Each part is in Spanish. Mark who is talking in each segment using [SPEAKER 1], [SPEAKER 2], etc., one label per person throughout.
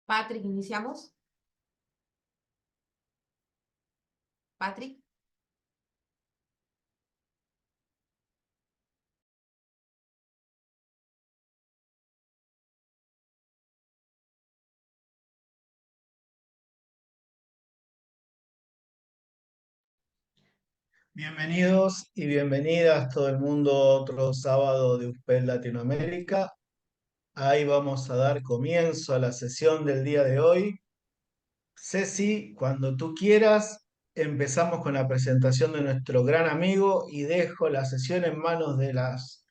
[SPEAKER 1] Patrick, iniciamos. Patrick.
[SPEAKER 2] Bienvenidos y bienvenidas todo el mundo a otro sábado de USPED Latinoamérica. Ahí vamos a dar comienzo a la sesión del día de hoy. Ceci, cuando tú quieras, empezamos con la presentación de nuestro gran amigo y dejo la sesión en manos de las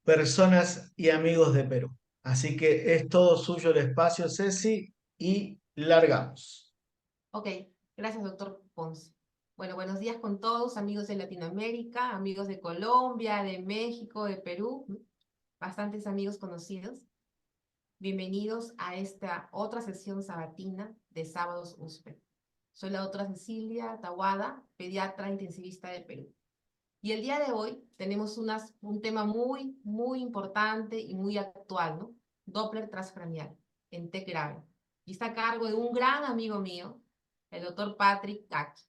[SPEAKER 2] personas y amigos de Perú. Así que es todo suyo el espacio, Ceci, y largamos.
[SPEAKER 1] Ok, gracias, doctor Ponce. Bueno, buenos días con todos, amigos de Latinoamérica, amigos de Colombia, de México, de Perú, bastantes amigos conocidos. Bienvenidos a esta otra sesión sabatina de Sábados USPE. Soy la doctora Cecilia Tawada, pediatra intensivista de Perú. Y el día de hoy tenemos un tema muy importante y muy actual, ¿no? Doppler transcranial en T grave. Y está a cargo de un gran amigo mío, el doctor Patrick Kaki.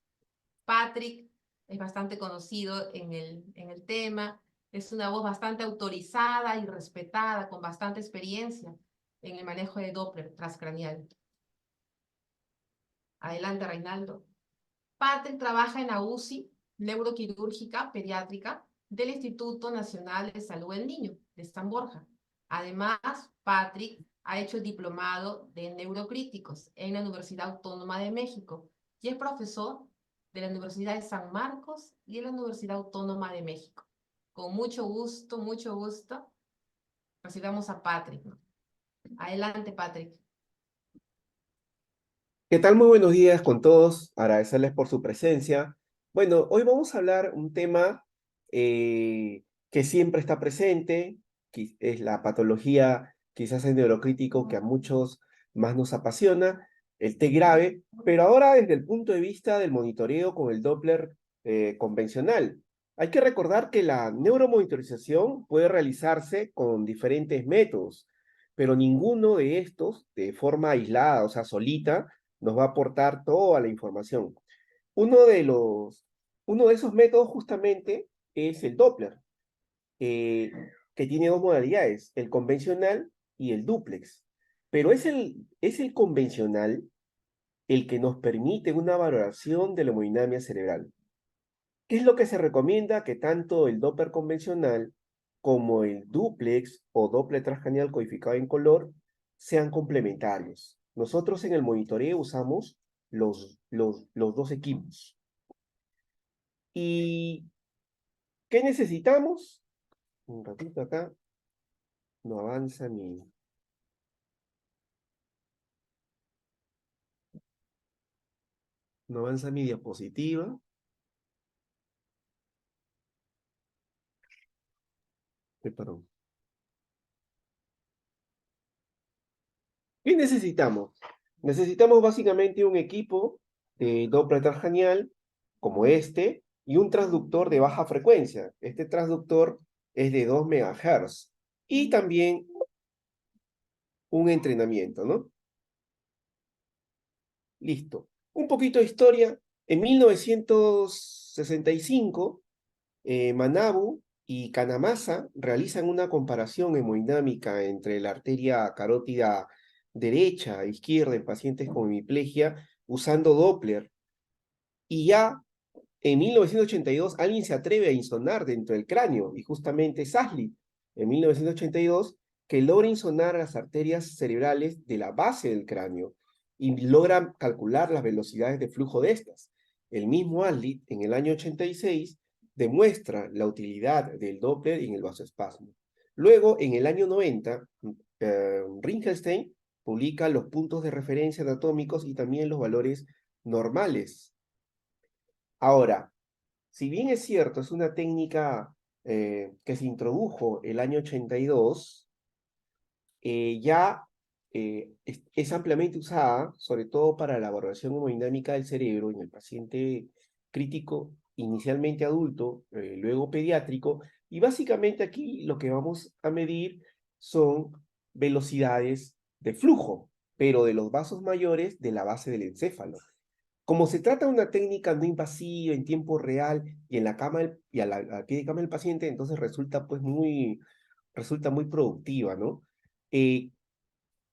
[SPEAKER 1] Patrick es bastante conocido en el tema, es una voz bastante autorizada y respetada, con bastante experiencia en el manejo de Doppler transcranial. Adelante, Reinaldo. Patrick trabaja en la UCI neuroquirúrgica pediátrica del Instituto Nacional de Salud del Niño de San Borja. Además, Patrick ha hecho el diplomado de neurocríticos en la Universidad Autónoma de México y es profesor de la Universidad de San Marcos y de la Universidad Autónoma de México. Con mucho gusto, recibamos a Patrick, ¿no? Adelante, Patrick.
[SPEAKER 3] ¿Qué tal? Muy buenos días con todos. Agradecerles por su presencia. Bueno, hoy vamos a hablar un tema que siempre está presente, que es la patología, quizás el neurocrítico que a muchos más nos apasiona, el T grave, pero ahora desde el punto de vista del monitoreo con el Doppler convencional. Hay que recordar que la neuromonitorización puede realizarse con diferentes métodos, pero ninguno de estos, de forma aislada, o sea, solita, nos va a aportar toda la información. Uno de los, uno de esos métodos justamente es el Doppler, eh, que tiene dos modalidades, el convencional y el dúplex. Pero es el convencional el que nos permite una valoración de la hemodinamia cerebral. ¿Qué es lo que se recomienda? Que tanto el Doppler convencional como el dúplex o Doppler transcranial codificado en color sean complementarios. Nosotros en el monitoreo usamos los dos equipos. ¿Y qué necesitamos? Un ratito acá. No avanza no avanza mi diapositiva. Perdón. ¿Qué necesitamos? Necesitamos básicamente un equipo de Doppler transcranial como este y un transductor de baja frecuencia. Este transductor es de 2 MHz y también un entrenamiento, ¿no? Listo. Un poquito de historia. En 1965, Manabu y Kanamasa realizan una comparación hemodinámica entre la arteria carótida derecha e izquierda en pacientes con hemiplegia usando Doppler. Y ya en 1982 alguien se atreve a insonar dentro del cráneo, y justamente Saslit, en 1982, que logra insonar las arterias cerebrales de la base del cráneo y logra calcular las velocidades de flujo de estas. El mismo Aslit, en el año 86, demuestra la utilidad del Doppler en el vasoespasmo. Luego, en el año 90, Ringelstein publica los puntos de referencia anatómicos y también los valores normales. Ahora, si bien es cierto, es una técnica que se introdujo el año 82, ya es ampliamente usada, sobre todo para la valoración hemodinámica del cerebro en el paciente crítico, inicialmente adulto, luego pediátrico, y básicamente aquí lo que vamos a medir son velocidades de flujo. pero de los vasos mayores de la base del encéfalo. Como se trata de una técnica no invasiva en tiempo real y en la cama y al pie de cama del paciente, entonces resulta pues resulta muy productiva, ¿no?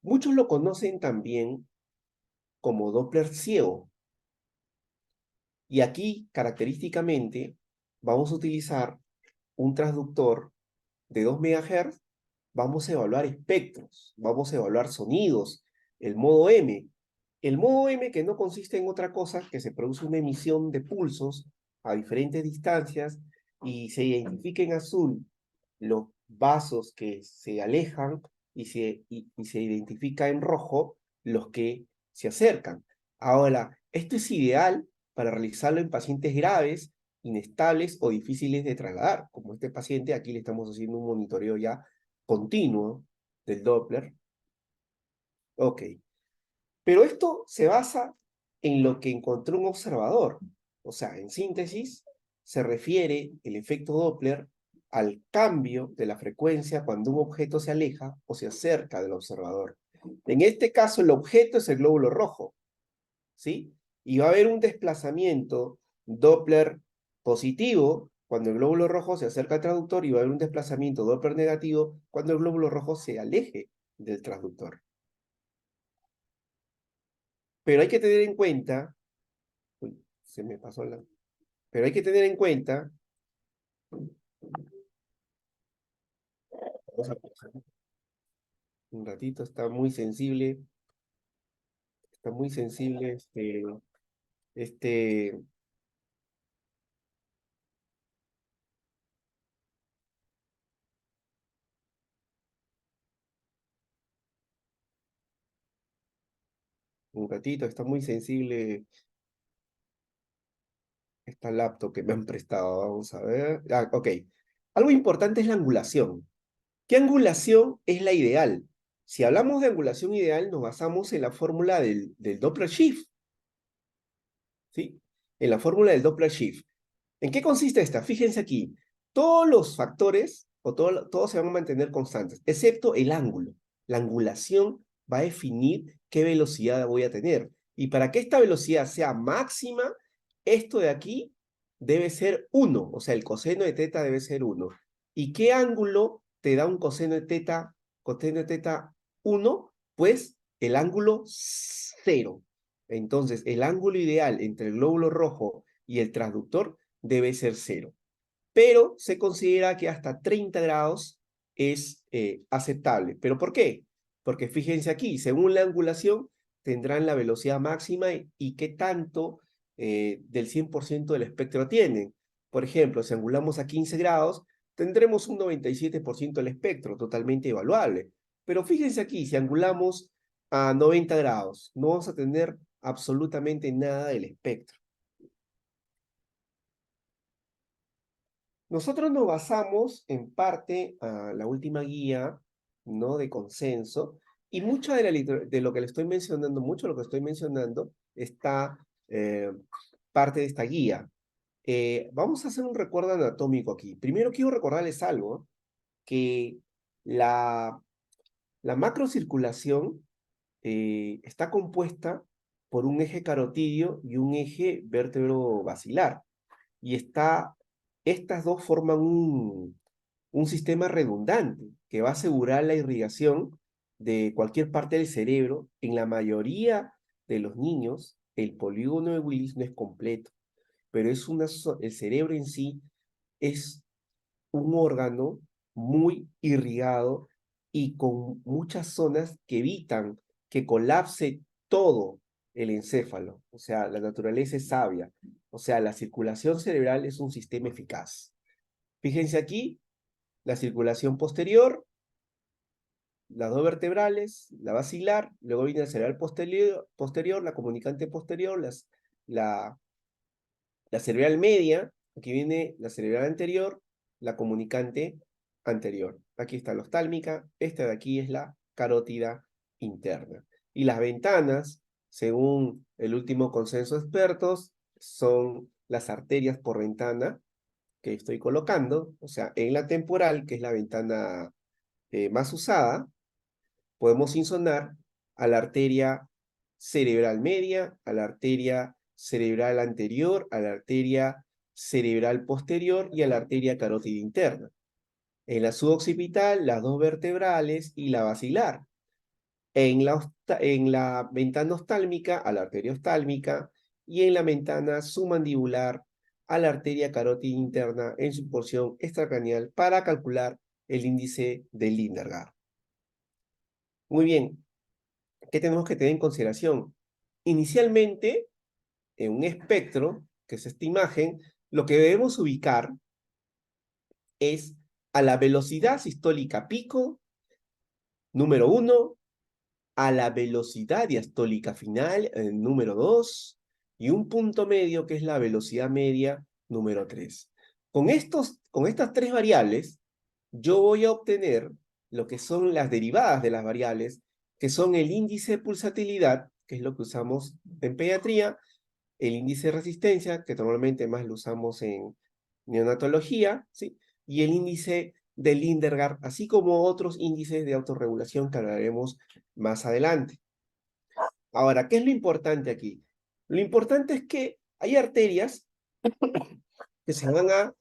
[SPEAKER 3] Muchos lo conocen también como Doppler ciego. Y aquí, característicamente, vamos a utilizar un transductor de 2 MHz, vamos a evaluar espectros, vamos a evaluar sonidos, el modo M. El modo M, que no consiste en otra cosa que se produce una emisión de pulsos a diferentes distancias y se identifica en azul los vasos que se alejan y se identifica en rojo los que se acercan. Ahora, esto es ideal para realizarlo en pacientes graves, inestables o difíciles de trasladar, como este paciente. Aquí le estamos haciendo un monitoreo ya continuo del Doppler. Ok. Pero esto se basa en lo que encontró un observador. O sea, en síntesis, se refiere el efecto Doppler al cambio de la frecuencia cuando un objeto se aleja o se acerca del observador. En este caso, el objeto es el glóbulo rojo, ¿sí? Y va a haber un desplazamiento Doppler positivo cuando el glóbulo rojo se acerca al transductor y va a haber un desplazamiento Doppler negativo cuando el glóbulo rojo se aleje del transductor. Pero hay que tener en cuenta, uy, se me pasó la... Pero hay que tener en cuenta, vamos a pausar un ratito, está muy sensible este, un ratito, está muy sensible esta laptop que me han prestado, vamos a ver. Ah, ok. Algo importante es la angulación. ¿Qué angulación es la ideal? Si hablamos de angulación ideal, nos basamos en la fórmula del Doppler shift, ¿sí? En la fórmula del Doppler shift. ¿En qué consiste esta? Fíjense aquí. Todos los factores, todos se van a mantener constantes, excepto el ángulo. La angulación va a definir qué velocidad voy a tener. Y para que esta velocidad sea máxima, esto de aquí debe ser 1. O sea, el coseno de teta debe ser 1. ¿Y qué ángulo te da un coseno de teta? Coseno de teta 1, pues el ángulo 0. Entonces, el ángulo ideal entre el glóbulo rojo y el transductor debe ser 0. Pero se considera que hasta 30 grados es aceptable. ¿Pero por qué? Porque fíjense aquí, según la angulación, tendrán la velocidad máxima y qué tanto del 100% del espectro tienen. Por ejemplo, si angulamos a 15 grados, tendremos un 97% del espectro, totalmente evaluable. Pero fíjense aquí, si angulamos a 90 grados, no vamos a tener absolutamente nada del espectro. Nosotros nos basamos en parte a la última guía, ¿no?, de consenso, y mucho de lo que le estoy mencionando, mucho de lo que estoy mencionando está parte de esta guía. Vamos a hacer un recuerdo anatómico aquí. Primero quiero recordarles algo, que la macrocirculación está compuesta por un eje carotidio y un eje vértebro-basilar. Y estas dos forman un sistema redundante que va a asegurar la irrigación de cualquier parte del cerebro. En la mayoría de los niños, el polígono de Willis no es completo, pero el cerebro en sí es un órgano muy irrigado y con muchas zonas que evitan que colapse todo el encéfalo. O sea, la naturaleza es sabia. O sea, la circulación cerebral es un sistema eficaz. Fíjense aquí, la circulación posterior, las dos vertebrales, la basilar, luego viene el cerebral posterior, la comunicante posterior, la cerebral media, aquí viene la cerebral anterior, la comunicante anterior. Aquí está la oftálmica, esta de aquí es la carótida interna. Y las ventanas, según el último consenso de expertos, son las arterias por ventana que estoy colocando, o sea, en la temporal, que es la ventana más usada, podemos insonar a la arteria cerebral media, a la arteria cerebral anterior, a la arteria cerebral posterior y a la arteria carótida interna. En la suboccipital, las dos vertebrales y la basilar. En la ventana oftálmica, a la arteria oftálmica, y en la ventana submandibular, a la arteria carótida interna en su porción extracraneal para calcular el índice de Lindergaard. Muy bien, ¿qué tenemos que tener en consideración? Inicialmente, en un espectro, que es esta imagen, lo que debemos ubicar es a la velocidad sistólica pico, número 1, a la velocidad diastólica final, número 2, y un punto medio que es la velocidad media, número 3. Con estas tres variables, yo voy a obtener lo que son las derivadas de las variables, que son el índice de pulsatilidad, que es lo que usamos en pediatría, el índice de resistencia, que normalmente más lo usamos en neonatología, ¿sí? Y el índice de Lindergaard, así como otros índices de autorregulación que hablaremos más adelante. Ahora, ¿qué es lo importante aquí? Lo importante es que hay arterias que se van a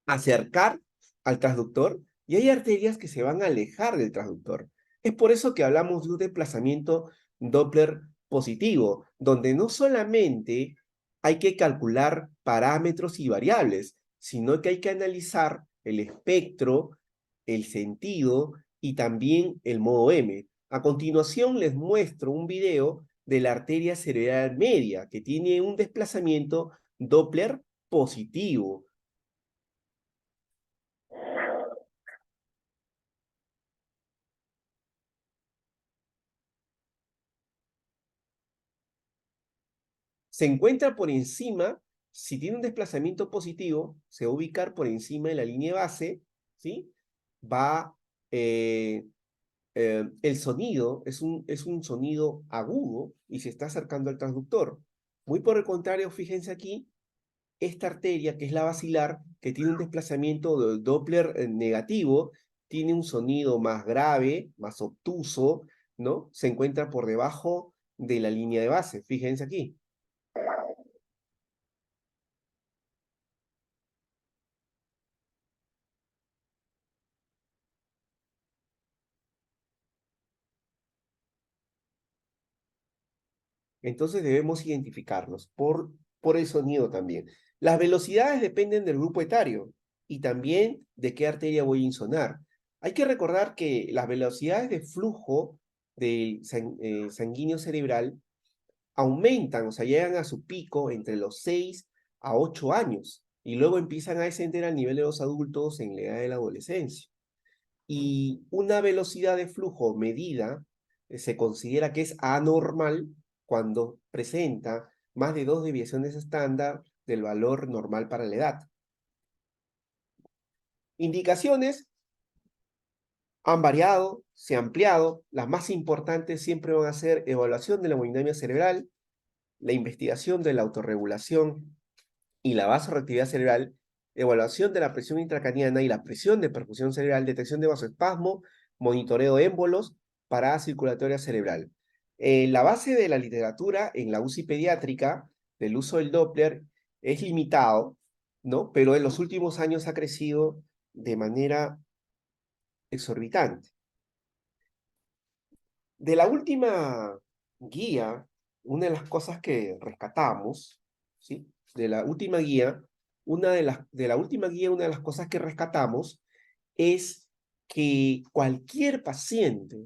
[SPEAKER 3] acercar al transductor y hay arterias que se van a alejar del transductor. Es por eso que hablamos de un desplazamiento Doppler positivo, donde no solamente hay que calcular parámetros y variables, sino que hay que analizar el espectro, el sentido y también el modo M. A continuación les muestro un video de la arteria cerebral media que tiene un desplazamiento Doppler positivo. Se encuentra por encima, si tiene un desplazamiento positivo, se va a ubicar por encima de la línea base, ¿sí? Va, el sonido es un sonido agudo y se está acercando al transductor. Muy por el contrario, fíjense aquí, esta arteria, que es la basilar, que tiene un desplazamiento de Doppler negativo, tiene un sonido más grave, más obtuso, ¿no? Se encuentra por debajo de la línea de base, fíjense aquí. Entonces debemos identificarlos por el sonido también. Las velocidades dependen del grupo etario y también de qué arteria voy a insonar. Hay que recordar que las velocidades de flujo del sanguíneo cerebral aumentan, o sea, llegan a su pico entre los 6 a 8 años y luego empiezan a descender al nivel de los adultos en la edad de la adolescencia. Y una velocidad de flujo medida se considera que es anormal cuando presenta más de 2 desviaciones estándar del valor normal para la edad. Indicaciones han variado, se han ampliado. Las más importantes siempre van a ser evaluación de la hemodinamia cerebral, la investigación de la autorregulación y la vasoreactividad cerebral, evaluación de la presión intracraniana y la presión de perfusión cerebral, detección de vasoespasmo, monitoreo de émbolos, parada circulatoria cerebral. La base de la literatura en la UCI pediátrica del uso del Doppler es limitado, ¿no? Pero en los últimos años ha crecido de manera exorbitante. De la última guía, una de las cosas que rescatamos, ¿sí? De la última guía, una de las cosas que rescatamos es que cualquier paciente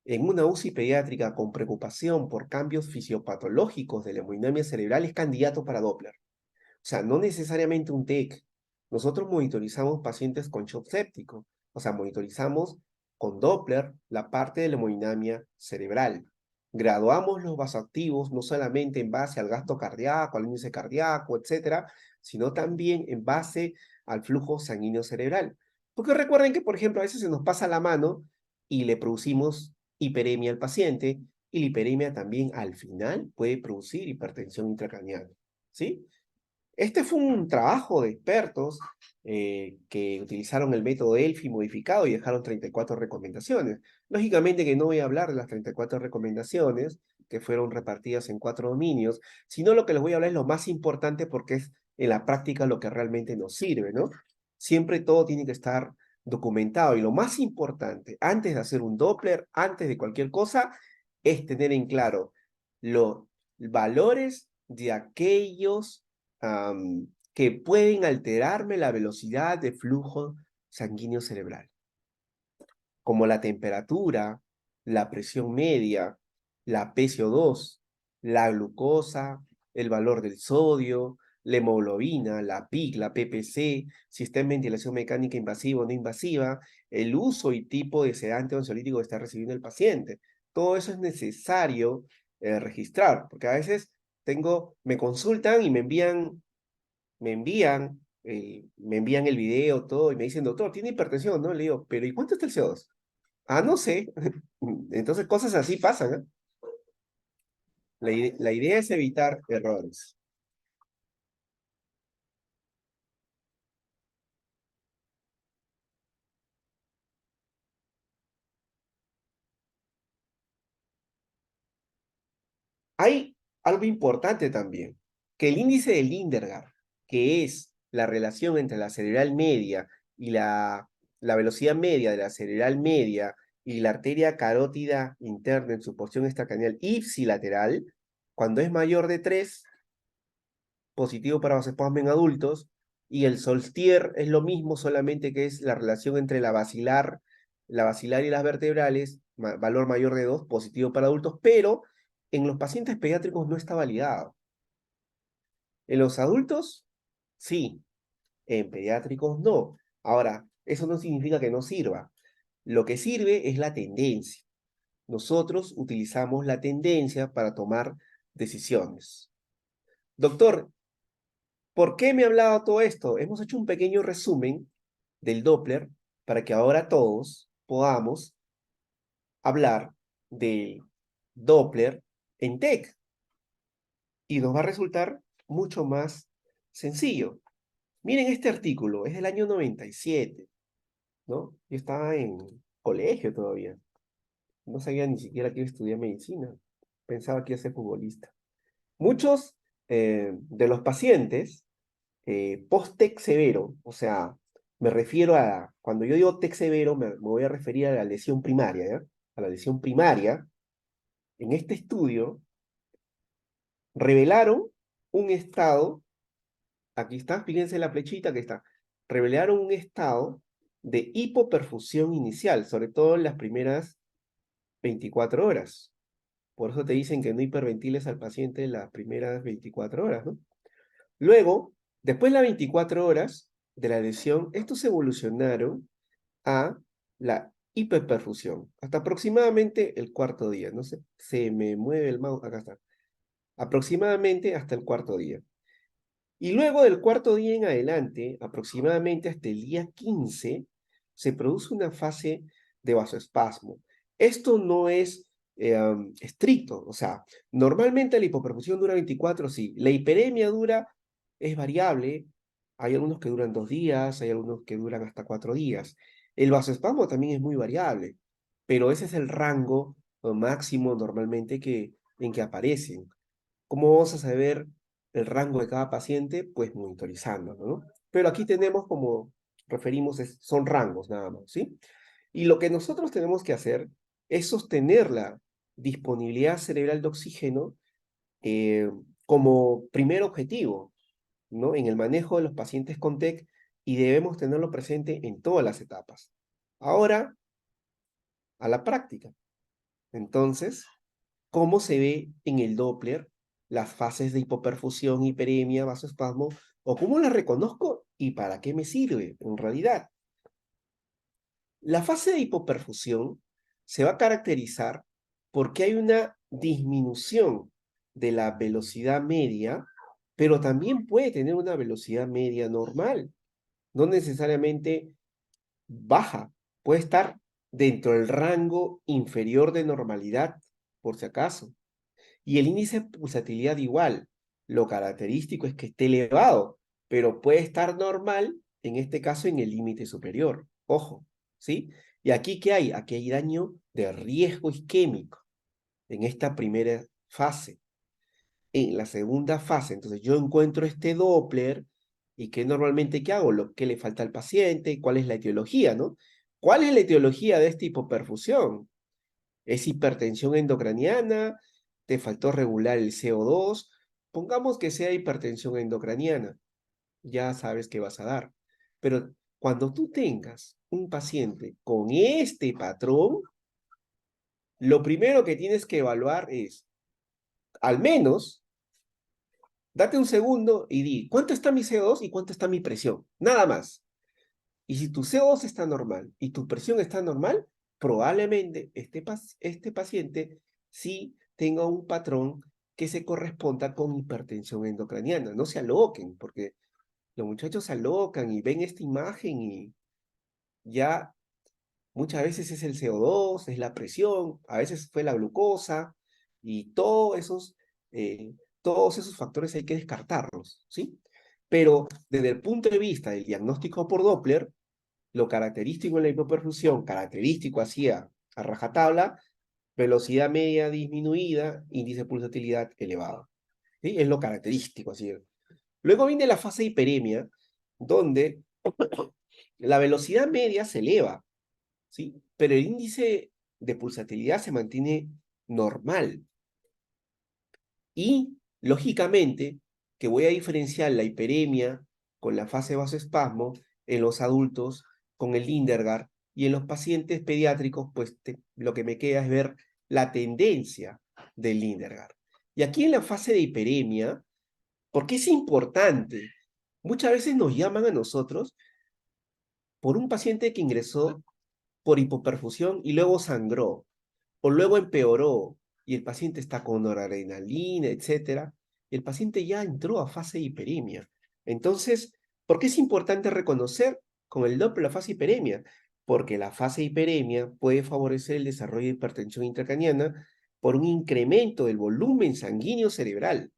[SPEAKER 3] en una UCI pediátrica con preocupación por cambios fisiopatológicos de la hemodinamia cerebral es candidato para Doppler. O sea, no necesariamente un TEC. Nosotros monitorizamos pacientes con shock séptico. O sea, monitorizamos con Doppler la parte de la hemodinamia cerebral. Graduamos los vasoactivos no solamente en base al gasto cardíaco, al índice cardíaco, etcétera, sino también en base al flujo sanguíneo cerebral. Porque recuerden que, por ejemplo, a veces se nos pasa la mano y le producimos hiperemia al paciente, y la hiperemia también al final puede producir hipertensión intracranial, ¿sí? Este fue un trabajo de expertos que utilizaron el método Delphi modificado y dejaron 34 recomendaciones. Lógicamente que no voy a hablar de las 34 recomendaciones que fueron repartidas en 4 dominios, sino lo que les voy a hablar es lo más importante porque es en la práctica lo que realmente nos sirve, ¿no? Siempre todo tiene que estar documentado y lo más importante, antes de hacer un Doppler, antes de cualquier cosa, es tener en claro los valores de aquellos que pueden alterarme la velocidad de flujo sanguíneo cerebral, como la temperatura, la presión media, la PCO2, la glucosa, el valor del sodio, la hemoglobina, la PIC, la PPC, si está en ventilación mecánica invasiva o no invasiva, el uso y tipo de sedante o ansiolítico que está recibiendo el paciente. Todo eso es necesario registrar, porque a veces me consultan y me envían el video, todo, y me dicen, doctor, tiene hipertensión, ¿no? Le digo, pero ¿y cuánto está el CO2? Ah, no sé. Entonces, cosas así pasan, ¿eh? La idea es evitar errores. Hay algo importante también, que el índice de Lindergaard, que es la relación entre la cerebral media y la velocidad media de la cerebral media y la arteria carótida interna en su porción extracraneal ipsilateral, cuando es mayor de 3, positivo para vasospasmo en adultos, y el Solstier es lo mismo, solamente que es la relación entre la basilar y las vertebrales, valor mayor de 2, positivo para adultos, pero en los pacientes pediátricos no está validado. En los adultos, sí, en pediátricos no. Ahora, eso no significa que no sirva. Lo que sirve es la tendencia. Nosotros utilizamos la tendencia para tomar decisiones. Doctor, ¿por qué me ha hablado todo esto? Hemos hecho un pequeño resumen del Doppler para que ahora todos podamos hablar del Doppler en TEC y nos va a resultar mucho más sencillo. Miren este artículo, es del año 97, ¿no? Yo estaba en colegio todavía, no sabía ni siquiera que iba a estudiar medicina, pensaba que iba a ser futbolista. Muchos de los pacientes post-TEC severo, o sea, me refiero a, cuando yo digo TEC severo, me voy a referir a la lesión primaria, ¿ya? A la lesión primaria, en este estudio, revelaron un estado, aquí está, fíjense la flechita que está, revelaron un estado de hipoperfusión inicial, sobre todo en las primeras 24 horas. Por eso te dicen que no hiperventiles al paciente en las primeras 24 horas, ¿no? Luego, después de las 24 horas de la lesión, estos evolucionaron a la hiperperfusión, hasta aproximadamente el cuarto día. No sé, se me mueve el mouse, acá está. Aproximadamente hasta el cuarto día. Y luego del cuarto día en adelante, aproximadamente hasta el día 15, se produce una fase de vasoespasmo. Esto no es estricto, o sea, normalmente la hipoperfusión dura 24, sí. La hiperemia es variable, hay algunos que duran 2 días, hay algunos que duran hasta 4 días. El vasoespasmo también es muy variable, pero ese es el rango máximo normalmente en que aparecen. ¿Cómo vamos a saber el rango de cada paciente? Pues monitorizando, ¿no? Pero aquí tenemos, como referimos, son rangos nada más, ¿sí? Y lo que nosotros tenemos que hacer es sostener la disponibilidad cerebral de oxígeno eh, como primer objetivo, ¿no? En el manejo de los pacientes con TEC, y debemos tenerlo presente en todas las etapas. Ahora, a la práctica. Entonces, ¿cómo se ve en el Doppler las fases de hipoperfusión, hiperemia, vasoespasmo? ¿O cómo las reconozco y para qué me sirve en realidad? La fase de hipoperfusión se va a caracterizar porque hay una disminución de la velocidad media, pero también puede tener una velocidad media normal, no necesariamente baja, puede estar dentro del rango inferior de normalidad, por si acaso. Y el índice de pulsatilidad igual. lo característico es que esté elevado, pero puede estar normal, en este caso en el límite superior. Ojo, ¿sí? ¿Y aquí qué hay? Aquí hay daño de riesgo isquémico en esta primera fase. En la segunda fase, entonces yo encuentro este Doppler y que normalmente ¿qué hago? Lo que le falta al paciente, cuál es la etiología, ¿no? ¿Cuál es la etiología de esta hipoperfusión? ¿Es hipertensión endocraniana? ¿Te faltó regular el CO2? Pongamos que sea hipertensión endocraniana, ya sabes qué vas a dar. Pero cuando tú tengas un paciente con este patrón, lo primero que tienes que evaluar es, al menos, date un segundo y di, ¿cuánto está mi CO2 y cuánto está mi presión? Nada más. Y si tu CO2 está normal y tu presión está normal, probablemente este paciente sí tenga un patrón que se corresponda con hipertensión endocraniana. No se aloquen, porque los muchachos se alocan y ven esta imagen y ya muchas veces es el CO2, es la presión, a veces fue la glucosa y todos esos factores hay que descartarlos, ¿sí? Pero desde el punto de vista del diagnóstico por Doppler, lo característico en la hipoperfusión, característico así a rajatabla, velocidad media disminuida, índice de pulsatilidad elevado. ¿Sí? Es lo característico así. Luego viene la fase de hiperemia, donde la velocidad media se eleva, ¿sí? Pero el índice de pulsatilidad se mantiene normal. Y, lógicamente, que voy a diferenciar la hiperemia con la fase de vasoespasmo en los adultos con el Lindbergh y en los pacientes pediátricos, pues lo que me queda es ver la tendencia del Lindbergh. Y aquí en la fase de hiperemia, porque es importante, muchas veces nos llaman a nosotros por un paciente que ingresó por hipoperfusión y luego sangró, o luego empeoró, y el paciente está con noradrenalina, etcétera, y el paciente ya entró a fase de hiperemia. Entonces, ¿por qué es importante reconocer con el Doppler la fase de hiperemia? Porque la fase de hiperemia puede favorecer el desarrollo de hipertensión intracraniana por un incremento del volumen sanguíneo cerebral.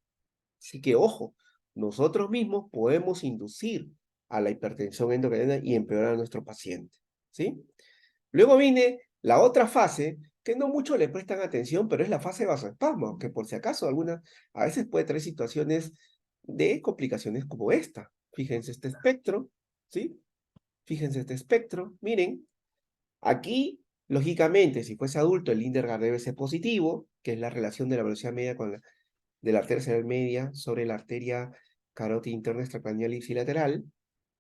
[SPEAKER 3] Así que, ojo, nosotros mismos podemos inducir a la hipertensión endocraniana y empeorar a nuestro paciente, ¿sí? Luego viene la otra fase, que no mucho le prestan atención, pero es la fase de vasoespasmo, que por si acaso a veces puede traer situaciones de complicaciones como esta. Fíjense este espectro, ¿sí? Fíjense este espectro, miren, aquí, lógicamente, si fuese adulto, el Lindbergh debe ser positivo, que es la relación de la velocidad media de la arteria cerebral media sobre la arteria carótida interna extracranial ipsilateral,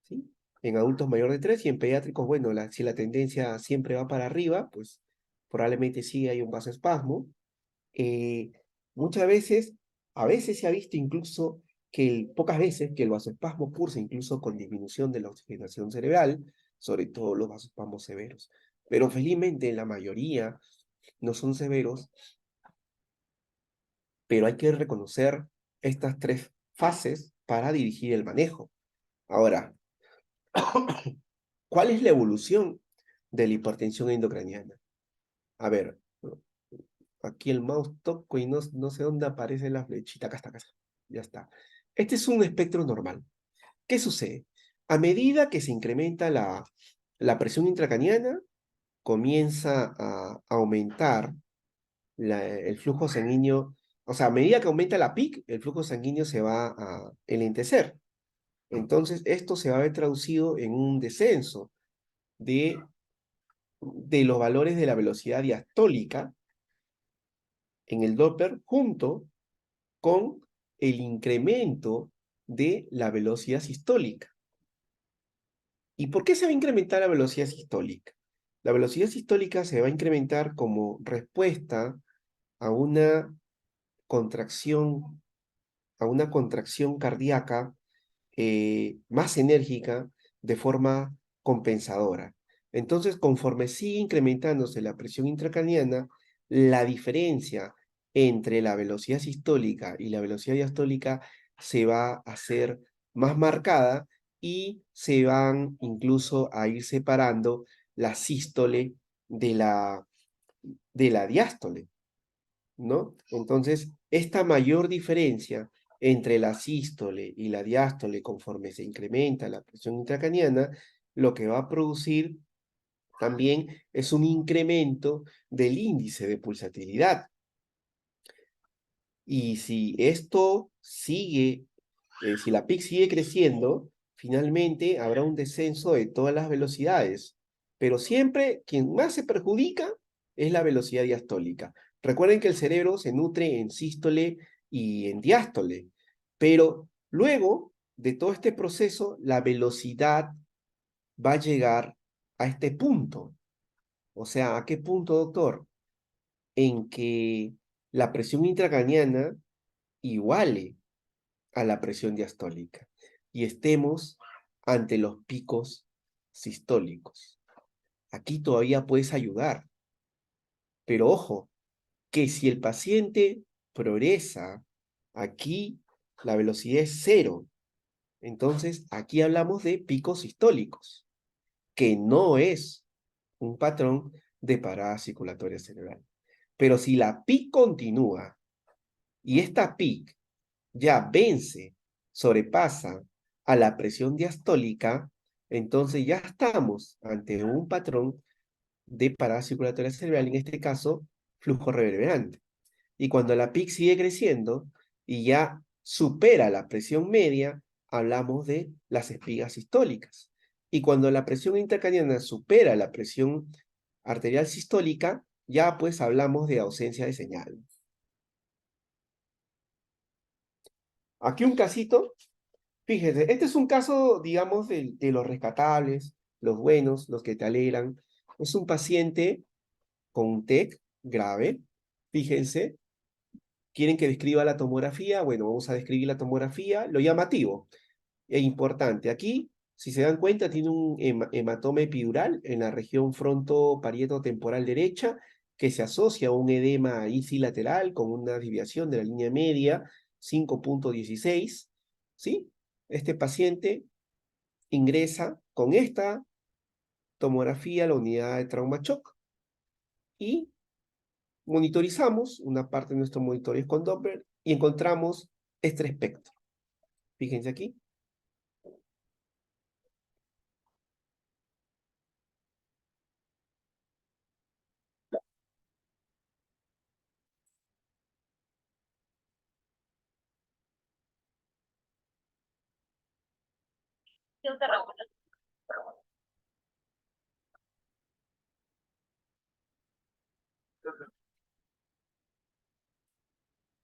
[SPEAKER 3] ¿sí? En adultos mayores de 3 y en pediátricos, bueno, si la tendencia siempre va para arriba, pues probablemente sí hay un vasoespasmo. Eh, muchas veces, a veces se ha visto incluso pocas veces que el vasoespasmo cursa incluso con disminución de la oxigenación cerebral, sobre todo los vasoespasmos severos. Pero felizmente la mayoría no son severos, pero hay que reconocer estas tres fases para dirigir el manejo. Ahora, ¿cuál es la evolución de la hipertensión endocraniana? A ver, aquí el mouse toco y no sé dónde aparece la flechita. Acá está. Ya está. Este es un espectro normal. ¿Qué sucede? A medida que se incrementa la presión intracraniana, comienza a aumentar el flujo sanguíneo. O sea, a medida que aumenta la PIC, el flujo sanguíneo se va a enlentecer. Entonces, esto se va a ver traducido en un descenso de los valores de la velocidad diastólica en el Doppler junto con el incremento de la velocidad sistólica. ¿Y por qué se va a incrementar la velocidad sistólica? La velocidad sistólica se va a incrementar como respuesta a una contracción, a una contracción cardíaca más enérgica de forma compensadora. Entonces, conforme sigue incrementándose la presión intracraniana, la diferencia entre la velocidad sistólica y la velocidad diastólica se va a hacer más marcada y se van incluso a ir separando la sístole de la diástole, ¿no? Entonces, esta mayor diferencia entre la sístole y la diástole, conforme se incrementa la presión intracraniana, lo que va a producir también es un incremento del índice de pulsatilidad. Y si esto sigue, si la PIC sigue creciendo, finalmente habrá un descenso de todas las velocidades. Pero siempre quien más se perjudica es la velocidad diastólica. Recuerden que el cerebro se nutre en sístole y en diástole, pero luego de todo este proceso, la velocidad va a llegar a este punto. O sea, ¿a qué punto, doctor? En que la presión intracraniana iguale a la presión diastólica y estemos ante los picos sistólicos. Aquí todavía puedes ayudar, pero ojo, que si el paciente progresa, aquí la velocidad es 0. Entonces, aquí hablamos de picos sistólicos, que no es un patrón de parada circulatoria cerebral. Pero si la PIC continúa y esta PIC ya vence, sobrepasa a la presión diastólica, entonces ya estamos ante un patrón de parada circulatoria cerebral, en este caso, flujo reverberante. Y cuando la PIC sigue creciendo y ya supera la presión media, hablamos de las espigas sistólicas. Y cuando la presión intracraniana supera la presión arterial sistólica, ya pues hablamos de ausencia de señal. Aquí un casito. Fíjese, este es un caso, digamos, de los rescatables, los buenos, los que te alegran. Es un paciente con un TEC grave. Fíjense, ¿quieren que describa la tomografía? Bueno, vamos a describir la tomografía. Lo llamativo e importante. Aquí, si se dan cuenta, tiene un hematoma epidural en la región frontoparieto-temporal derecha que se asocia a un edema icilateral con una desviación de la línea media 5.16, ¿sí? Este paciente ingresa con esta tomografía a la unidad de trauma shock y monitorizamos una parte de nuestro monitoreo con Doppler y encontramos este espectro. Fíjense aquí.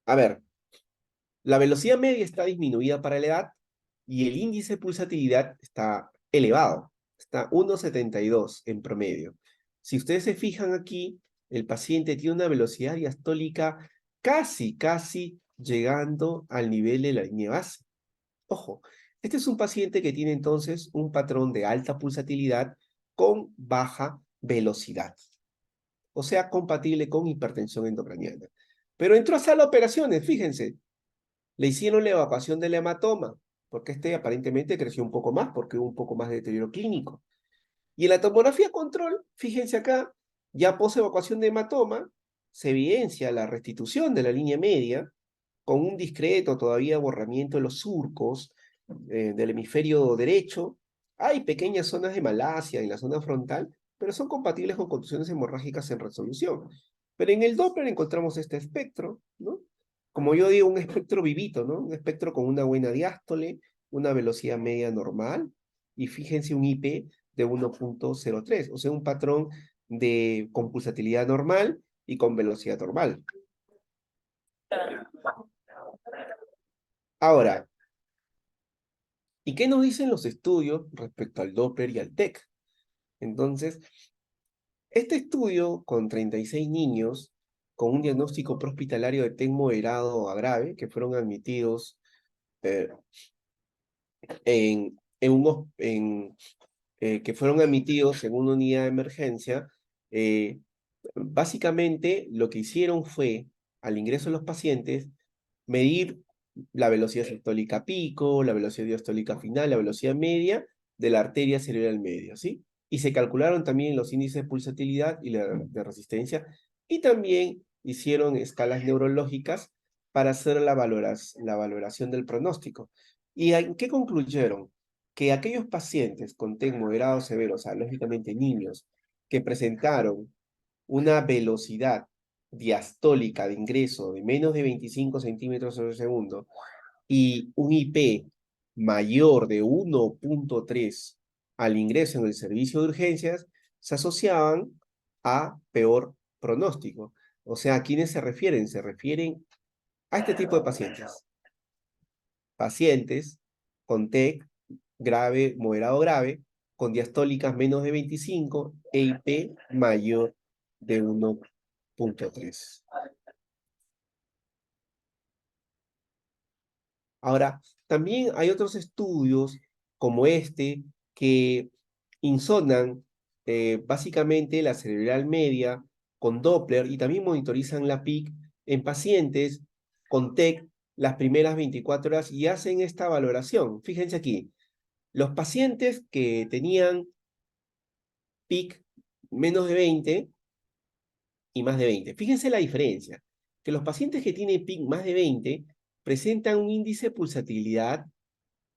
[SPEAKER 3] A ver, la velocidad media está disminuida para la edad y el índice de pulsatilidad está elevado, está 1,72 en promedio. Si ustedes se fijan aquí, el paciente tiene una velocidad diastólica casi llegando al nivel de la línea base. Ojo, este es un paciente que tiene entonces un patrón de alta pulsatilidad con baja velocidad, o sea, compatible con hipertensión endocraniana. Pero entró a sala de operaciones, fíjense, le hicieron la evacuación del hematoma, porque este aparentemente creció un poco más, porque hubo un poco más de deterioro clínico. Y en la tomografía control, fíjense acá, ya pos evacuación de hematoma, se evidencia la restitución de la línea media, con un discreto todavía borramiento de los surcos del hemisferio derecho. Hay pequeñas zonas de malasia en la zona frontal, pero son compatibles con contusiones hemorrágicas en resolución. Pero en el Doppler encontramos este espectro, ¿no? Como yo digo, un espectro vivito, ¿no? Un espectro con una buena diástole, una velocidad media normal, y fíjense un IP de 1.03, o sea, un patrón de con pulsatilidad normal y con velocidad normal. Ahora, ¿y qué nos dicen los estudios respecto al Doppler y al TEC? Entonces, este estudio con 36 niños con un diagnóstico prehospitalario de TEC moderado a grave, que fueron admitidos que fueron admitidos en una unidad de emergencia, básicamente lo que hicieron fue, al ingreso de los pacientes, medir la velocidad sistólica pico, la velocidad diastólica final, la velocidad media de la arteria cerebral media, ¿sí? Y se calcularon también los índices de pulsatilidad y de resistencia, y también hicieron escalas neurológicas para hacer la valoración del pronóstico. ¿Y en qué concluyeron? Que aquellos pacientes con TEC moderado severo, o sea, lógicamente niños, que presentaron una velocidad diastólica de ingreso de menos de 25 centímetros sobre segundo y un IP mayor de 1.3 al ingreso en el servicio de urgencias, se asociaban a peor pronóstico. O sea, ¿a quiénes se refieren? Se refieren a este tipo de pacientes. Pacientes con TEC grave, moderado grave, con diastólicas menos de 25 e IP mayor de 1.3. Ahora, también hay otros estudios como este que insonan básicamente la cerebral media con Doppler y también monitorizan la PIC en pacientes con TEC las primeras 24 horas y hacen esta valoración. Fíjense aquí, los pacientes que tenían PIC menos de 20 y más de 20. Fíjense la diferencia, que los pacientes que tienen PIC más de 20 presentan un índice de pulsatilidad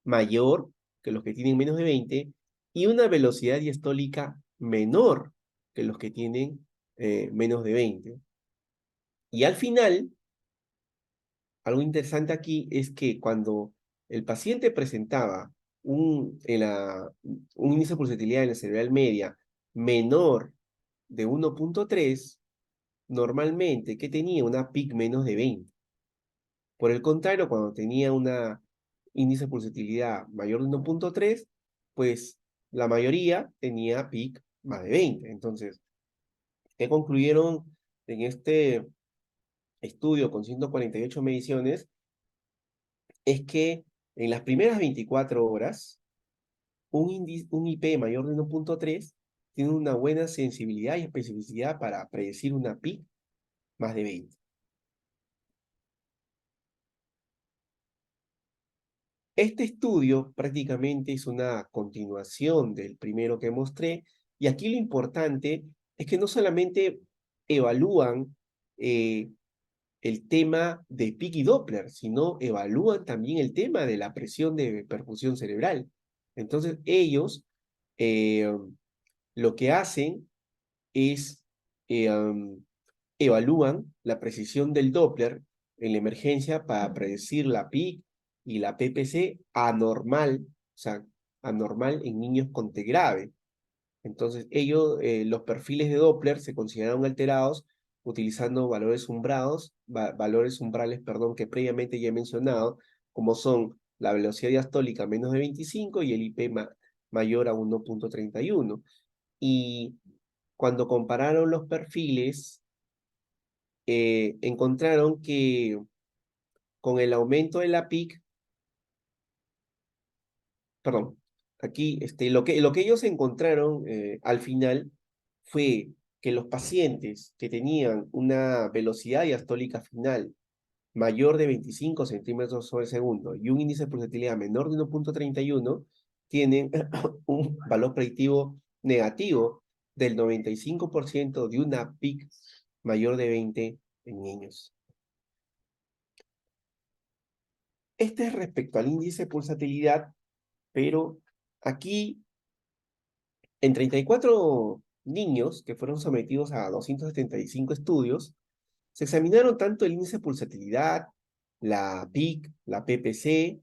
[SPEAKER 3] mayor que los que tienen menos de 20 y una velocidad diastólica menor que los que tienen menos de 20. Y al final, algo interesante aquí es que cuando el paciente presentaba un índice de pulsatilidad en la cerebral media menor de 1.3, normalmente que tenía una PIC menos de 20. Por el contrario, cuando tenía una índice de pulsatilidad mayor de 1.3, pues la mayoría tenía PIC más de 20. Entonces, ¿qué concluyeron en este estudio con 148 mediciones? Es que en las primeras 24 horas, un IP mayor de 1.3 tiene una buena sensibilidad y especificidad para predecir una PIC más de 20. Este estudio prácticamente es una continuación del primero que mostré, y aquí lo importante es que no solamente evalúan el tema de Pick y Doppler, sino evalúan también el tema de la presión de perfusión cerebral. Entonces ellos eh, lo que hacen es evalúan la precisión del Doppler en la emergencia para predecir la PIC y la PPC anormal, o sea, anormal en niños con T grave. Entonces, ellos, los perfiles de Doppler se consideraron alterados utilizando valores umbrales, perdón, que previamente ya he mencionado, como son la velocidad diastólica menos de 25 y el IP mayor a 1.31. Y cuando compararon los perfiles, encontraron que con el aumento de la PIC, perdón, aquí lo que ellos encontraron al final fue que los pacientes que tenían una velocidad diastólica final mayor de 25 centímetros sobre segundo y un índice de pulsatilidad menor de 1.31 tienen un valor predictivo negativo del 95% de una PIC mayor de 20 en niños. Este es respecto al índice de pulsatilidad, pero aquí en 34 niños que fueron sometidos a 275 estudios, se examinaron tanto el índice de pulsatilidad, la PIC, la PPC,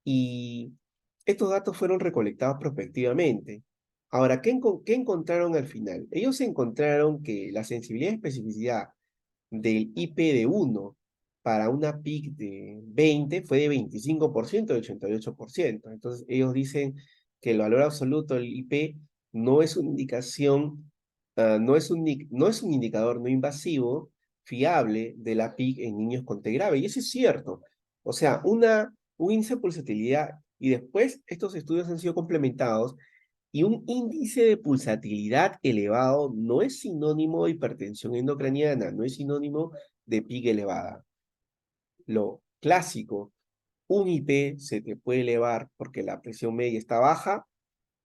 [SPEAKER 3] y estos datos fueron recolectados prospectivamente. Ahora, ¿qué encontraron al final? Ellos encontraron que la sensibilidad y especificidad del IP de 1 para una PIC de 20 fue de 25% de 88%. Entonces, ellos dicen que el valor absoluto del IP no es una indicación, no es un indicador no invasivo fiable de la PIC en niños con T grave. Y eso es cierto. O sea, un índice de pulsatilidad, y después estos estudios han sido complementados, y un índice de pulsatilidad elevado no es sinónimo de hipertensión endocraniana, no es sinónimo de PIC elevada. Lo clásico, un IP se te puede elevar porque la presión media está baja,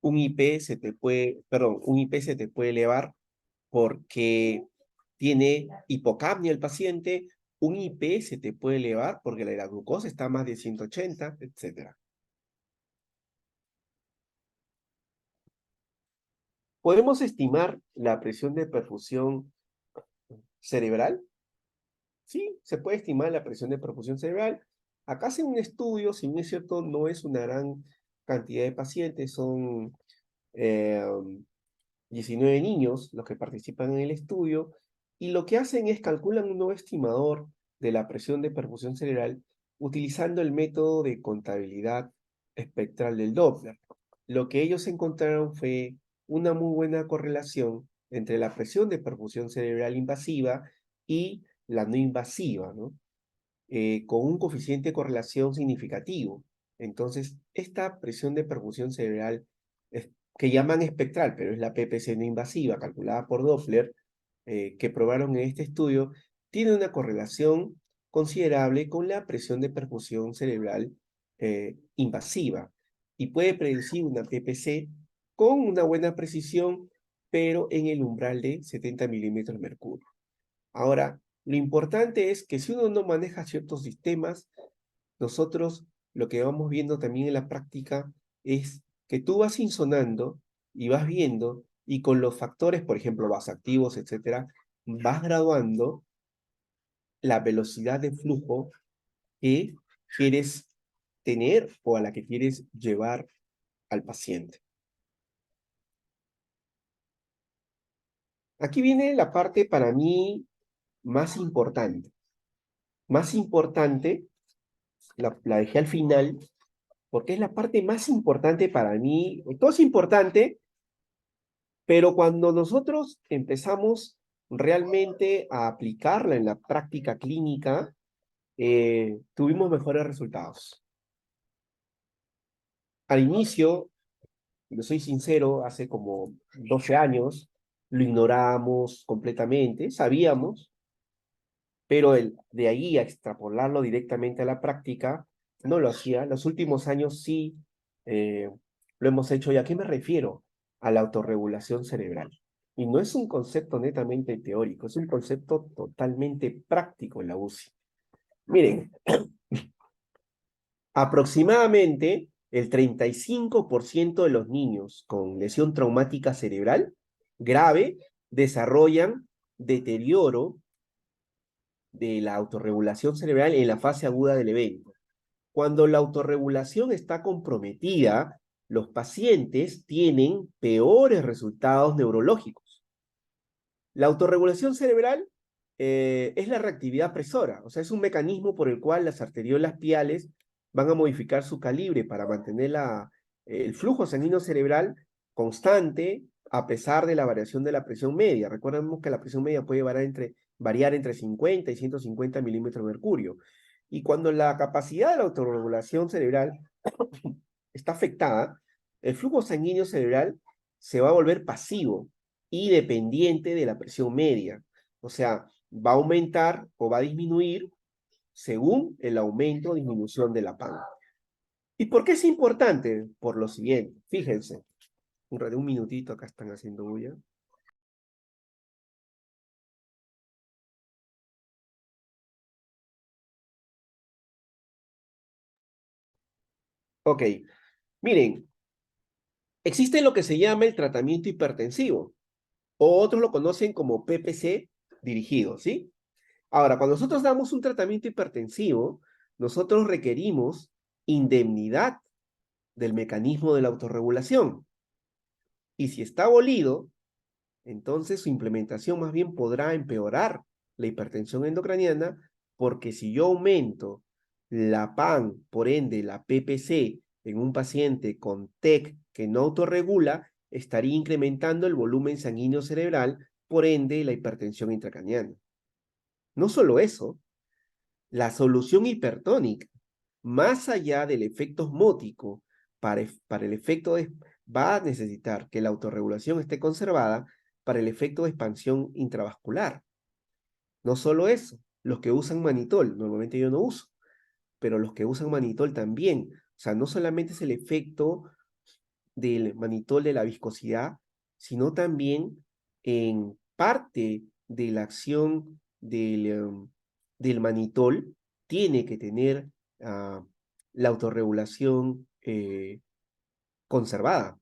[SPEAKER 3] un IP un IP se te puede elevar porque tiene hipocapnia el paciente, un IP se te puede elevar porque la glucosa está a más de 180, etc. ¿Podemos estimar la presión de perfusión cerebral? Sí, se puede estimar la presión de perfusión cerebral. Acá hacen un estudio, si bien es cierto, no es una gran cantidad de pacientes, son eh, 19 niños los que participan en el estudio, y lo que hacen es calculan un nuevo estimador de la presión de perfusión cerebral utilizando el método de contabilidad espectral del Doppler. Lo que ellos encontraron fue una muy buena correlación entre la presión de perfusión cerebral invasiva y la no invasiva, ¿no? Con un coeficiente de correlación significativo. Entonces, esta presión de perfusión cerebral, que llaman espectral, pero es la PPC no invasiva, calculada por Doppler, que probaron en este estudio, tiene una correlación considerable con la presión de perfusión cerebral invasiva y puede predecir una PPC con una buena precisión, pero en el umbral de 70 milímetros de mercurio. Ahora, lo importante es que si uno no maneja ciertos sistemas, nosotros lo que vamos viendo también en la práctica es que tú vas insonando y vas viendo, y con los factores, por ejemplo, vasoactivos, etcétera, vas graduando la velocidad de flujo que quieres tener o a la que quieres llevar al paciente. Aquí viene la parte para mí más importante. Más importante, la dejé al final, porque es la parte más importante para mí. Todo es importante, pero cuando nosotros empezamos realmente a aplicarla en la práctica clínica, tuvimos mejores resultados. Al inicio, yo soy sincero, hace como 12 años, lo ignorábamos completamente, sabíamos, pero de ahí a extrapolarlo directamente a la práctica, no lo hacía. Los últimos años sí lo hemos hecho. ¿Y a qué me refiero? A la autorregulación cerebral. Y no es un concepto netamente teórico, es un concepto totalmente práctico en la UCI. Miren, aproximadamente el 35% de los niños con lesión traumática cerebral grave desarrollan deterioro de la autorregulación cerebral en la fase aguda del evento. Cuando la autorregulación está comprometida, los pacientes tienen peores resultados neurológicos. La autorregulación cerebral es la reactividad presora, o sea, es un mecanismo por el cual las arteriolas piales van a modificar su calibre para mantener el flujo sanguíneo cerebral constante a pesar de la variación de la presión media. Recordemos que la presión media puede variar entre 50 y 150 milímetros de mercurio. Y cuando la capacidad de la autorregulación cerebral está afectada, el flujo sanguíneo cerebral se va a volver pasivo y dependiente de la presión media. O sea, va a aumentar o va a disminuir según el aumento o disminución de la PAN. ¿Y por qué es importante? Por lo siguiente, fíjense, un minutito, acá están haciendo bulla. Ok, miren, existe lo que se llama el tratamiento hipertensivo, o otros lo conocen como PPC dirigido, ¿sí? Ahora, cuando nosotros damos un tratamiento hipertensivo, nosotros requerimos indemnidad del mecanismo de la autorregulación. Y si está abolido, entonces su implementación más bien podrá empeorar la hipertensión endocraniana, porque si yo aumento la PAN, por ende la PPC, en un paciente con TEC que no autorregula, estaría incrementando el volumen sanguíneo cerebral, por ende la hipertensión intracraniana. No solo eso, la solución hipertónica, más allá del efecto osmótico, para el efecto va a necesitar que la autorregulación esté conservada para el efecto de expansión intravascular. No solo eso, los que usan manitol, normalmente yo no uso, pero los que usan manitol también. O sea, no solamente es el efecto del manitol de la viscosidad, sino también en parte de la acción del manitol tiene que tener la autorregulación conservada.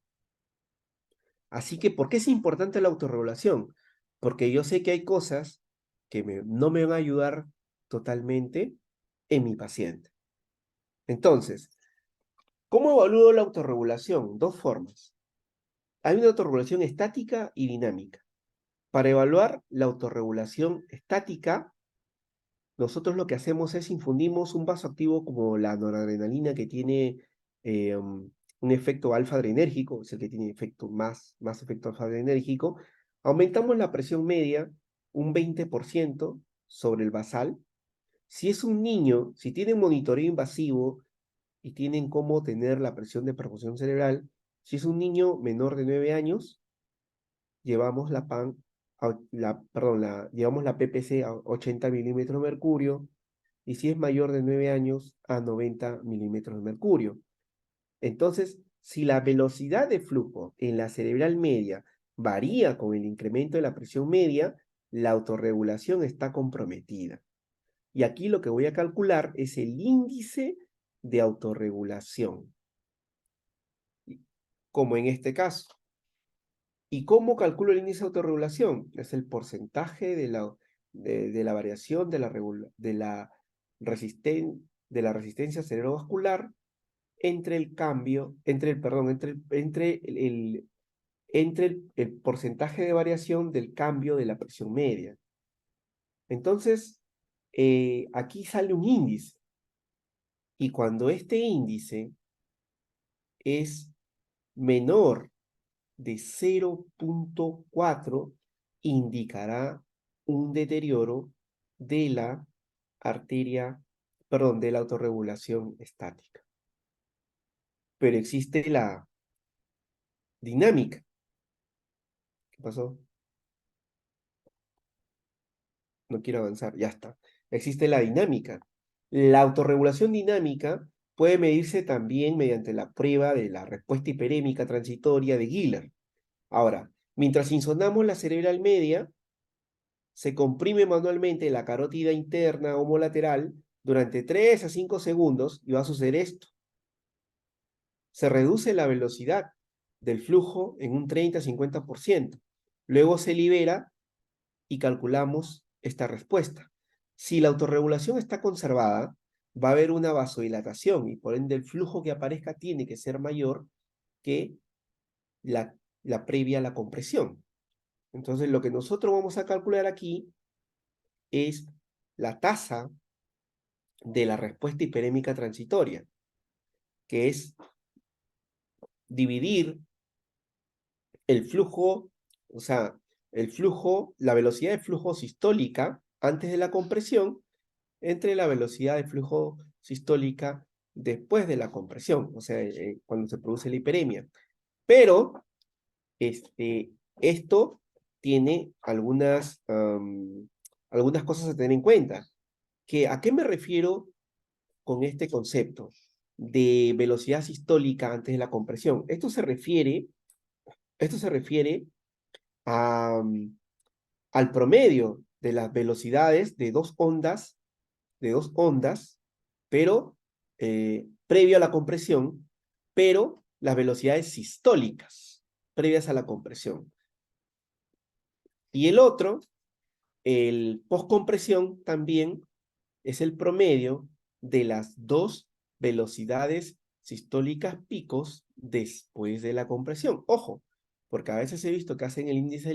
[SPEAKER 3] Así que, ¿por qué es importante la autorregulación? Porque yo sé que hay cosas que no me van a ayudar totalmente en mi paciente. Entonces, ¿cómo evalúo la autorregulación? Dos formas. Hay una autorregulación estática y dinámica. Para evaluar la autorregulación estática, nosotros lo que hacemos es infundimos un vasoactivo como la noradrenalina, que tiene un efecto alfa-adrenérgico, es el que tiene más efecto alfa-adrenérgico. Aumentamos la presión media un 20% sobre el basal. Si es un niño, si tienen monitoreo invasivo y tienen cómo tener la presión de perfusión cerebral, si es un niño menor de 9 años, llevamos llevamos la PPC a 80 milímetros de mercurio, y si es mayor de 9 años, a 90 milímetros de mercurio. Entonces, si la velocidad de flujo en la cerebral media varía con el incremento de la presión media, la autorregulación está comprometida. Y aquí lo que voy a calcular es el índice de autorregulación, como en este caso. ¿Y cómo calculo el índice de autorregulación? Es el porcentaje de la variación de la resistencia cerebrovascular entre el cambio, entre el porcentaje de variación del cambio de la presión media. Entonces, aquí sale un índice. Y cuando este índice es menor de 0.4, indicará un deterioro de la de la autorregulación estática. Pero existe la dinámica. ¿Qué pasó? No quiero avanzar, ya está. Existe la dinámica. La autorregulación dinámica puede medirse también mediante la prueba de la respuesta hiperémica transitoria de Giller. Ahora, mientras insonamos la cerebral media, se comprime manualmente la carótida interna homolateral durante 3 a 5 segundos y va a suceder esto. Se reduce la velocidad del flujo en un 30-50%. Luego se libera y calculamos esta respuesta. Si la autorregulación está conservada, va a haber una vasodilatación y por ende el flujo que aparezca tiene que ser mayor que la previa a la compresión. Entonces lo que nosotros vamos a calcular aquí es la tasa de la respuesta hiperémica transitoria, que es dividir el flujo, o sea, la velocidad de flujo sistólica antes de la compresión entre la velocidad de flujo sistólica después de la compresión, o sea, cuando se produce la hiperemia. Pero esto tiene algunas cosas a tener en cuenta. ¿A qué me refiero con este concepto de velocidad sistólica antes de la compresión? Esto se refiere al promedio de las velocidades de dos ondas, pero previo a la compresión, pero las velocidades sistólicas previas a la compresión. Y el otro, el postcompresión, también es el promedio de las dos velocidades sistólicas picos después de la compresión. Ojo, porque a veces he visto que hacen el índice, a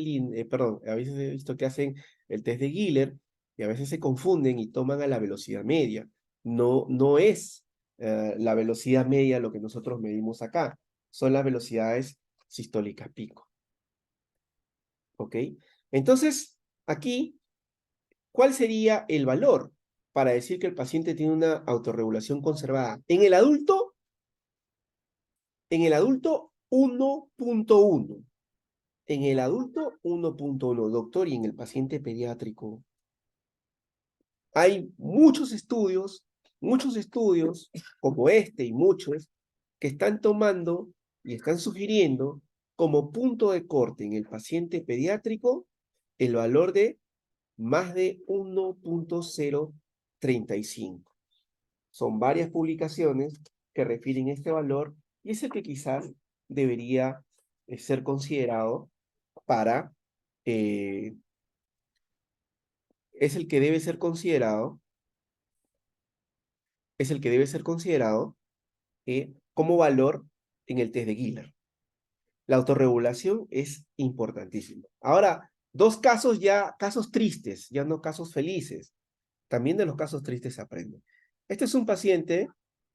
[SPEAKER 3] veces he visto que hacen el test de Giller y a veces se confunden y toman a la velocidad media. No es la velocidad media lo que nosotros medimos acá, son las velocidades sistólicas pico. ¿Ok? Entonces, aquí, ¿cuál sería el valor para decir que el paciente tiene una autorregulación conservada? En el adulto 1.1. En el adulto 1.1, doctor, y en el paciente pediátrico. Hay muchos estudios como este y muchos, que están tomando y están sugiriendo como punto de corte en el paciente pediátrico el valor de más de 1.0 35. Son varias publicaciones que refieren este valor y es el que quizás debería ser considerado para, es el que debe ser considerado, es el que debe ser considerado como valor en el test de Giller. La autorregulación es importantísima. Ahora, dos casos ya, casos tristes, ya no casos felices. También de los casos tristes se aprende. Este es un paciente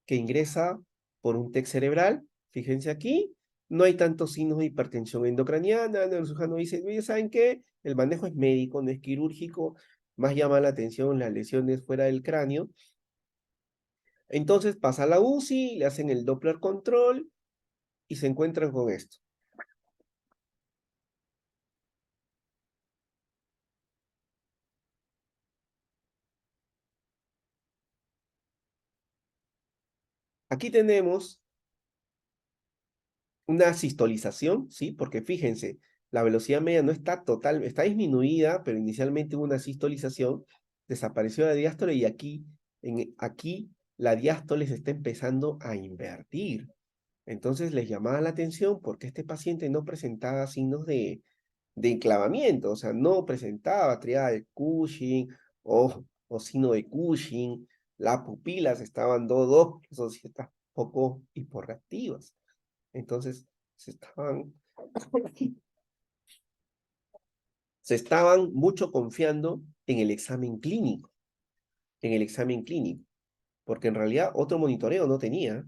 [SPEAKER 3] que ingresa por un TEC cerebral. Fíjense aquí, no hay tantos signos de hipertensión endocraniana. El cirujano dice, oye, ¿saben qué? El manejo es médico, no es quirúrgico. Más llama la atención las lesiones fuera del cráneo. Entonces pasa a la UCI, le hacen el Doppler control y se encuentran con esto. Aquí tenemos una sistolización, ¿sí? Porque fíjense, la velocidad media no está total, está disminuida, pero inicialmente hubo una sistolización, desapareció la diástole y aquí la diástole se está empezando a invertir. Entonces les llamaba la atención porque este paciente no presentaba signos de enclavamiento, o sea, no presentaba triada de Cushing o signo de Cushing, las pupilas estaban dos, eso sí está poco hiporreactivas. Entonces, se estaban mucho confiando en el examen clínico, porque en realidad otro monitoreo no tenía.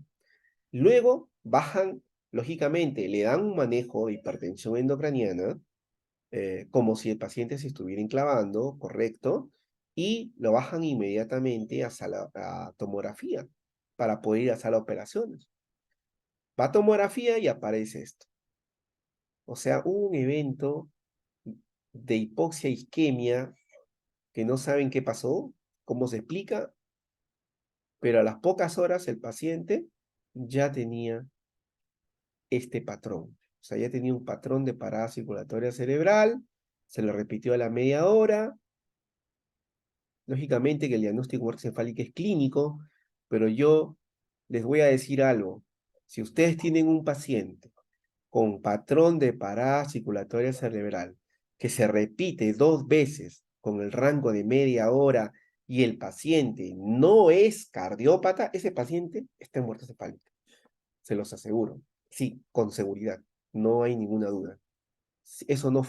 [SPEAKER 3] Luego bajan, lógicamente, le dan un manejo de hipertensión endocraniana, como si el paciente se estuviera enclavando, correcto, y lo bajan inmediatamente a tomografía para poder ir a sala de operaciones. Va a tomografía y aparece esto. O sea, hubo un evento de hipoxia isquemia que no saben qué pasó, cómo se explica, pero a las pocas horas el paciente ya tenía este patrón. O sea, ya tenía un patrón de parada circulatoria cerebral, se lo repitió a la media hora. Lógicamente que el diagnóstico de muerte encefálica es clínico, pero yo les voy a decir algo. Si ustedes tienen un paciente con patrón de parada circulatoria cerebral que se repite 2 veces con el rango de media hora y el paciente no es cardiópata, ese paciente está en muerte cefálica. Se los aseguro. Sí, con seguridad. No hay ninguna duda. Eso no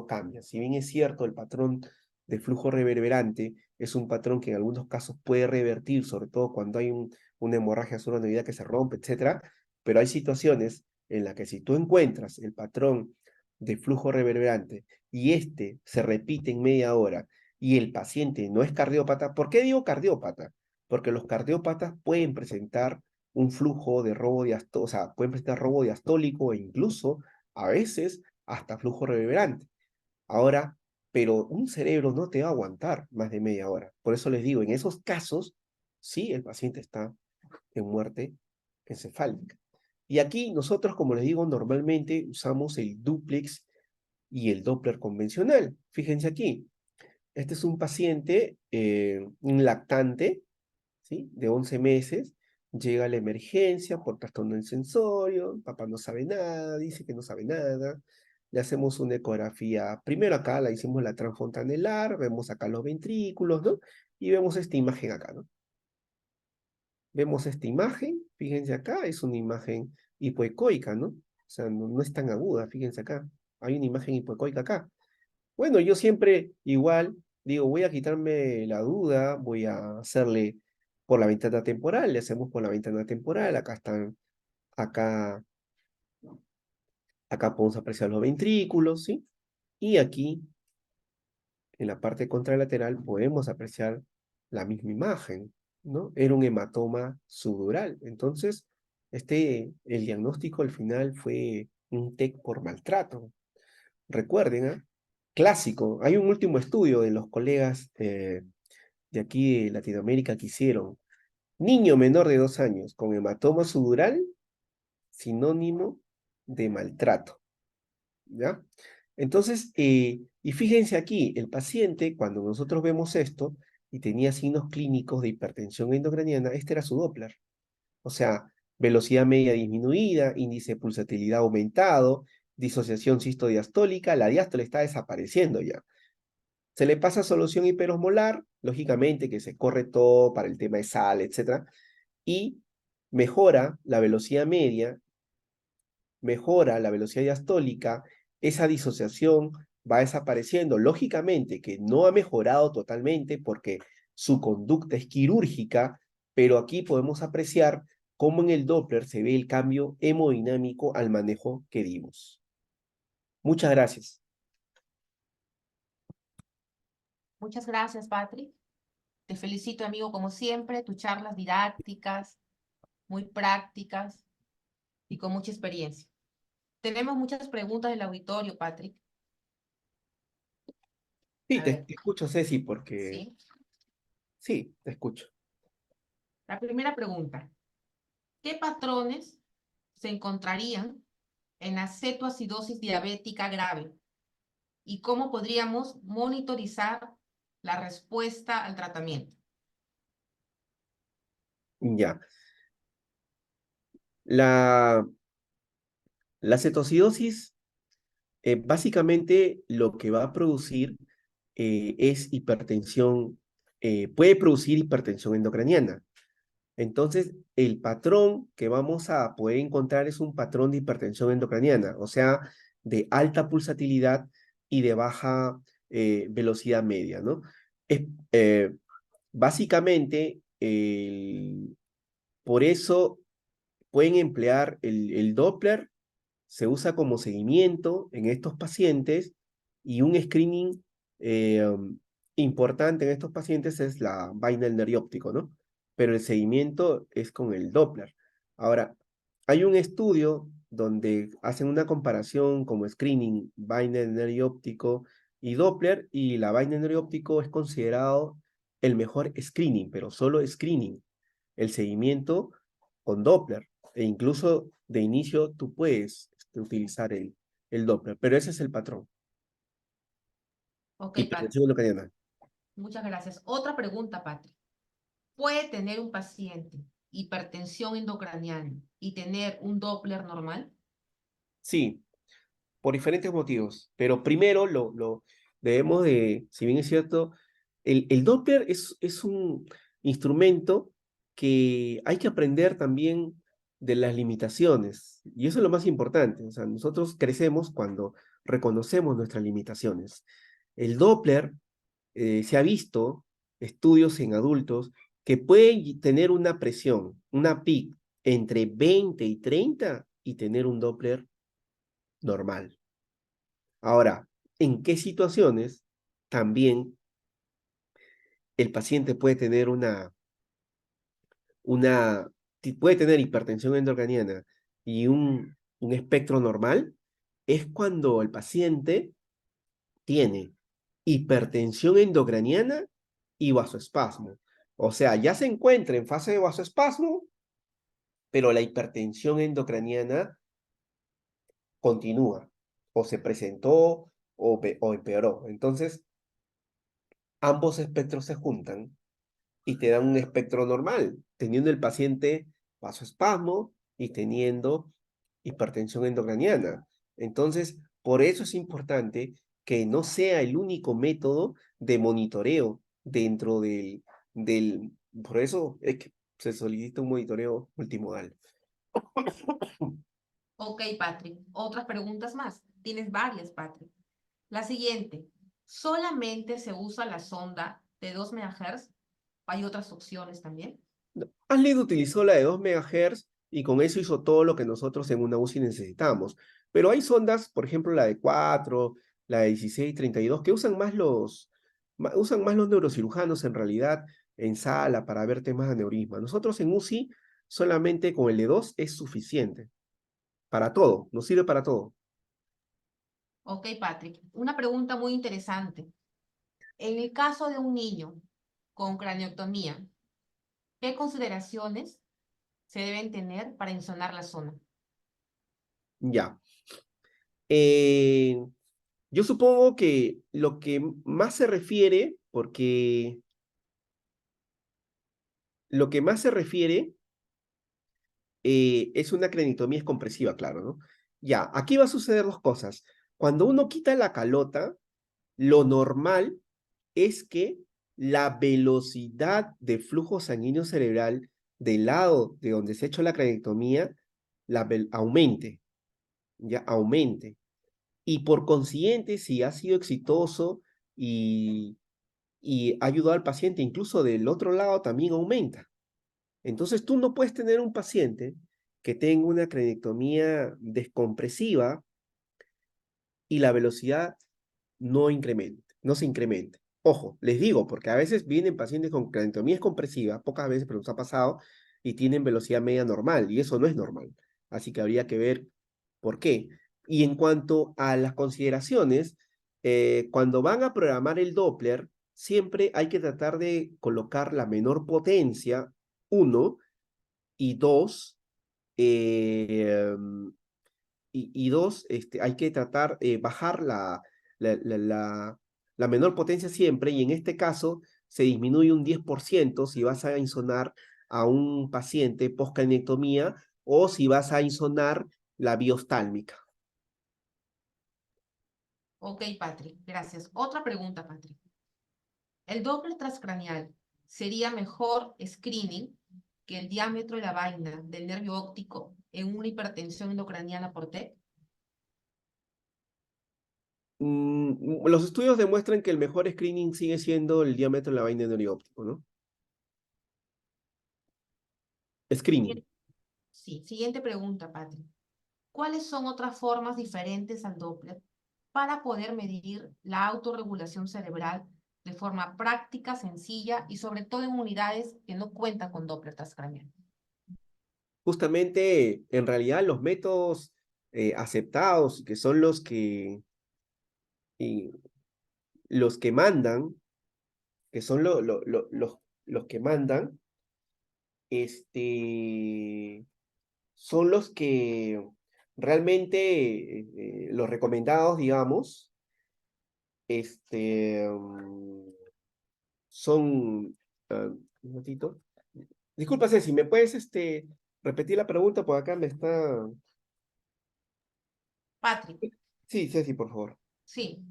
[SPEAKER 3] cambia. Si bien es cierto, el patrón de flujo reverberante es un patrón que en algunos casos puede revertir, sobre todo cuando hay una hemorragia subaracnoidea que se rompe, etc. Pero hay situaciones en las que si tú encuentras el patrón de flujo reverberante y este se repite en media hora y el paciente no es cardiópata, ¿por qué digo cardiópata? Porque los cardiópatas pueden presentar un flujo de robo diastólico, o sea, pueden presentar robo diastólico e incluso a veces hasta flujo reverberante. Ahora, pero un cerebro no te va a aguantar más de media hora. Por eso les digo, en esos casos, sí, el paciente está en muerte encefálica. Y aquí nosotros, como les digo, normalmente usamos el dúplex y el Doppler convencional. Fíjense aquí, este es un paciente, un lactante, ¿sí? De 11 meses, llega a la emergencia por trastorno del sensorio, papá no sabe nada, dice que no sabe nada, le hacemos una ecografía, primero acá la hicimos la transfontanelar, vemos acá los ventrículos, ¿no? Y vemos esta imagen acá, ¿no? Vemos esta imagen, fíjense acá, es una imagen hipoecoica, ¿no? O sea, no es tan aguda, fíjense acá, hay una imagen hipoecoica acá. Bueno, yo siempre igual digo, voy a quitarme la duda, voy a hacerle por la ventana temporal, le hacemos por la ventana temporal, acá, acá podemos apreciar los ventrículos, ¿sí? Y aquí, en la parte contralateral, podemos apreciar la misma imagen, ¿no? Era un hematoma sudural. Entonces, el diagnóstico al final fue un TEC por maltrato. Recuerden, ¿eh? Clásico. Hay un último estudio de los colegas de aquí de Latinoamérica que hicieron. Niño menor de 2 años con hematoma sudural, sinónimo de maltrato. ¿Ya? Entonces, y fíjense aquí, el paciente, cuando nosotros vemos esto, y tenía signos clínicos de hipertensión endocraniana, este era su Doppler. O sea, velocidad media disminuida, índice de pulsatilidad aumentado, disociación sistodiastólica, la diástole está desapareciendo ya. Se le pasa solución hiperosmolar, lógicamente que se corre todo para el tema de sal, etc. Y mejora la velocidad media, mejora la velocidad diastólica, esa disociación va desapareciendo. Lógicamente que no ha mejorado totalmente porque su conducta es quirúrgica, pero aquí podemos apreciar cómo en el Doppler se ve el cambio hemodinámico al manejo que dimos. Muchas gracias.
[SPEAKER 1] Muchas gracias, Patrick. Te felicito, amigo, como siempre, tus charlas didácticas, muy prácticas y con mucha experiencia. Tenemos muchas preguntas del auditorio, Patrick.
[SPEAKER 3] Sí,
[SPEAKER 1] A ver,
[SPEAKER 3] te escucho, Ceci, porque
[SPEAKER 1] ¿sí?
[SPEAKER 3] sí, te escucho.
[SPEAKER 1] La primera pregunta. ¿Qué patrones se encontrarían en la cetoacidosis diabética grave? ¿Y cómo podríamos monitorizar la respuesta al tratamiento?
[SPEAKER 3] Ya. La, la cetocidosis básicamente lo que va a producir es hipertensión, puede producir hipertensión endocraniana. Entonces, el patrón que vamos a poder encontrar es un patrón de hipertensión endocraniana, o sea, de alta pulsatilidad y de baja velocidad media, ¿no? Es, eh, básicamente, por eso pueden emplear el Doppler, se usa como seguimiento en estos pacientes y un screening importante en estos pacientes es la vaina del nervio óptico, ¿no? Pero el seguimiento es con el Doppler. Ahora, hay un estudio donde hacen una comparación como screening, vaina del nervio óptico y Doppler, y la vaina del nervio óptico es considerado el mejor screening, pero solo screening. El seguimiento con Doppler. E incluso de inicio tú puedes utilizar el Doppler, pero ese es el patrón.
[SPEAKER 1] Ok, Patrick.
[SPEAKER 3] Hipertensión endocrinal.
[SPEAKER 1] Muchas gracias. Otra pregunta, Patrick. ¿Puede tener un paciente hipertensión endocraniana y tener un Doppler normal?
[SPEAKER 3] Sí, por diferentes motivos, pero primero lo debemos de, si bien es cierto, el Doppler es un instrumento que hay que aprender también de las limitaciones, y eso es lo más importante, o sea, nosotros crecemos cuando reconocemos nuestras limitaciones. El Doppler se ha visto estudios en adultos que pueden tener una presión, una peak entre 20 y 30 y tener un Doppler normal. Ahora, ¿en qué situaciones también el paciente puede tener puede tener hipertensión endocraniana y un espectro normal? Es cuando el paciente tiene hipertensión endocraniana y vasoespasmo. O sea, ya se encuentra en fase de vasoespasmo, pero la hipertensión endocraniana continúa, o se presentó o empeoró. Entonces, ambos espectros se juntan y te dan un espectro normal, teniendo el paciente vasoespasmo y teniendo hipertensión endocraniana. Entonces, por eso es importante que no sea el único método de monitoreo dentro por eso es que se solicita un monitoreo multimodal.
[SPEAKER 1] Ok, Patrick. Otras preguntas más. Tienes varias, Patrick. La siguiente. ¿Solamente se usa la sonda de 2 MHz? ¿Hay otras opciones también?
[SPEAKER 3] Ashley utilizó la de 2 MHz y con eso hizo todo lo que nosotros en una UCI necesitamos. Pero hay sondas, por ejemplo, la de 4, la de 16, 32, que usan más los neurocirujanos en realidad en sala para ver temas de aneurisma. Nosotros en UCI solamente con el de 2 es suficiente. Para todo, nos sirve para todo.
[SPEAKER 1] Ok, Patrick. Una pregunta muy interesante. En el caso de un niño con craneotomía, ¿qué consideraciones se deben tener para insonar la zona?
[SPEAKER 3] Ya. Eh, yo supongo que lo que más se refiere, porque lo que más se refiere es una craniectomía compresiva, claro, ¿no? Ya, aquí va a suceder dos cosas. Cuando uno quita la calota, lo normal es que la velocidad de flujo sanguíneo cerebral del lado de donde se ha hecho la craniectomía aumente, ya aumente. Y por consiguiente, si ha sido exitoso y, y ha ayudado al paciente, incluso del otro lado también aumenta. Entonces tú no puedes tener un paciente que tenga una craniectomía descompresiva y la velocidad no se incremente. Ojo, les digo, porque a veces vienen pacientes con craniectomía compresiva, pocas veces, pero nos ha pasado, y tienen velocidad media normal, y eso no es normal. Así que habría que ver por qué. Y en cuanto a las consideraciones, cuando van a programar el Doppler, siempre hay que tratar de colocar la menor potencia, uno, y dos, eh, hay que tratar bajar la, la, la, la menor potencia siempre, y en este caso se disminuye un 10% si vas a insonar a un paciente postcraniectomía o si vas a insonar la biostálmica.
[SPEAKER 1] Ok, Patrick, gracias. Otra pregunta, Patrick. ¿El Doppler transcraneal sería mejor screening que el diámetro de la vaina del nervio óptico en una hipertensión endocraniana por TEC?
[SPEAKER 3] Los estudios demuestran que el mejor screening sigue siendo el diámetro de la vaina de óptico, ¿no? Screening.
[SPEAKER 1] Sí, siguiente pregunta, Patrick. ¿Cuáles son otras formas diferentes al Doppler para poder medir la autorregulación cerebral de forma práctica, sencilla y sobre todo en unidades que no cuentan con Doppler transcraneal?
[SPEAKER 3] Justamente, en realidad, los métodos aceptados, que son y los que mandan, que son los que mandan, son los que realmente, los recomendados, digamos, este, son, un momentito. Disculpa, Ceci, ¿me puedes repetir la pregunta? Por acá me está...
[SPEAKER 1] Patrick,
[SPEAKER 3] Sí, Ceci, por favor.
[SPEAKER 1] sí.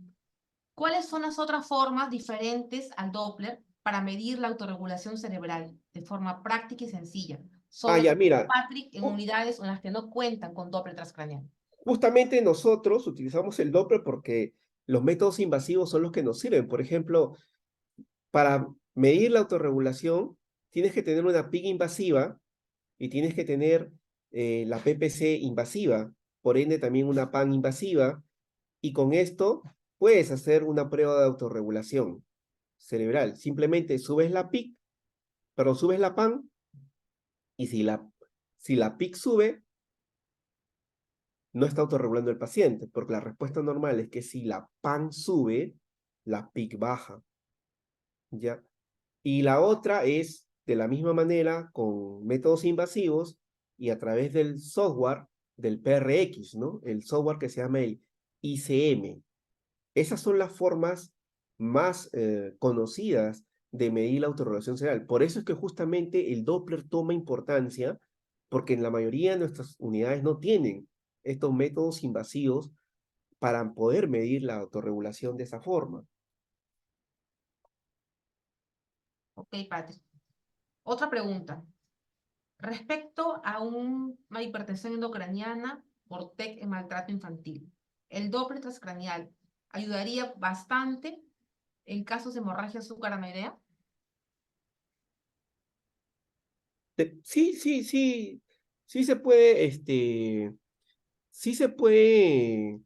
[SPEAKER 1] ¿Cuáles son las otras formas diferentes al Doppler para medir la autorregulación cerebral de forma práctica y sencilla?
[SPEAKER 3] Ah,
[SPEAKER 1] Sobre
[SPEAKER 3] ya,
[SPEAKER 1] todo,
[SPEAKER 3] mira,
[SPEAKER 1] Patrick, en unidades en las que no cuentan con Doppler transcraneal.
[SPEAKER 3] justamente nosotros utilizamos el Doppler porque los métodos invasivos son los que nos sirven. Por ejemplo, para medir la autorregulación, tienes que tener una PIG invasiva y tienes que tener la PPC invasiva, por ende también una PAN invasiva, y con esto puedes hacer una prueba de autorregulación cerebral. Simplemente subes la PIC, pero subes la PAN, y si la PIC sube, no está autorregulando el paciente, porque la respuesta normal es que si la PAN sube, la PIC baja, ¿ya? Y la otra es, de la misma manera, con métodos invasivos y a través del software del PRX, ¿no? El software que se llama el ICM. Esas son las formas más conocidas de medir la autorregulación cerebral. Por eso es que justamente el Doppler toma importancia, porque en la mayoría de nuestras unidades no tienen estos métodos invasivos para poder medir la autorregulación de esa forma.
[SPEAKER 1] Ok, Patrick. Otra pregunta. Respecto a una hipertensión endocraniana por TEC en maltrato infantil, ¿el Doppler transcraneal ayudaría bastante en casos de hemorragia subarachnoidea?
[SPEAKER 3] Sí, sí, sí, sí se puede, sí se puede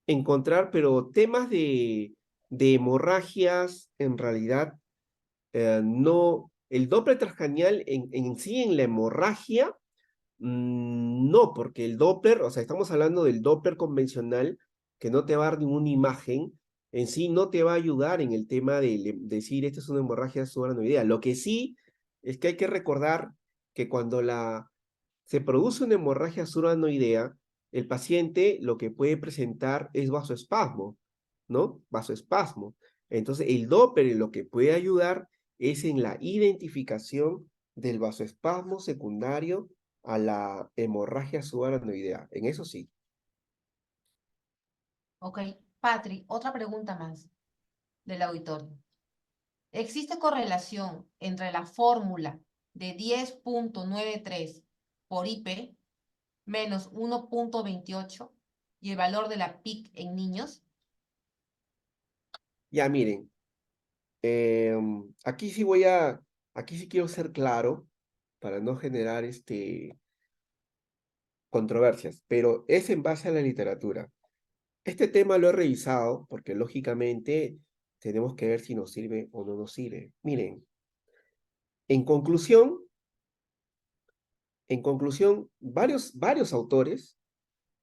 [SPEAKER 3] encontrar, pero temas de hemorragias, en realidad, no, el Doppler transcranial en sí, en la hemorragia, no, porque el Doppler, o sea, estamos hablando del Doppler convencional, que no te va a dar ninguna imagen, en sí no te va a ayudar en el tema de decir, esta es una hemorragia subarachnoidea. Lo que sí es que hay que recordar que cuando se produce una hemorragia subarachnoidea, el paciente lo que puede presentar es vasoespasmo, ¿no? Vasoespasmo. Entonces, el Doppler lo que puede ayudar es en la identificación del vasoespasmo secundario a la hemorragia subaracnoidea. En eso sí.
[SPEAKER 1] Ok, Patri, otra pregunta más del auditorio. ¿Existe correlación entre la fórmula de 10.93 por IP menos 1.28 y el valor de la PIC en niños?
[SPEAKER 3] Ya miren, aquí aquí sí quiero ser claro para no generar controversias, pero es en base a la literatura. Este tema lo he revisado porque lógicamente tenemos que ver si nos sirve o no nos sirve. Miren, en conclusión, varios autores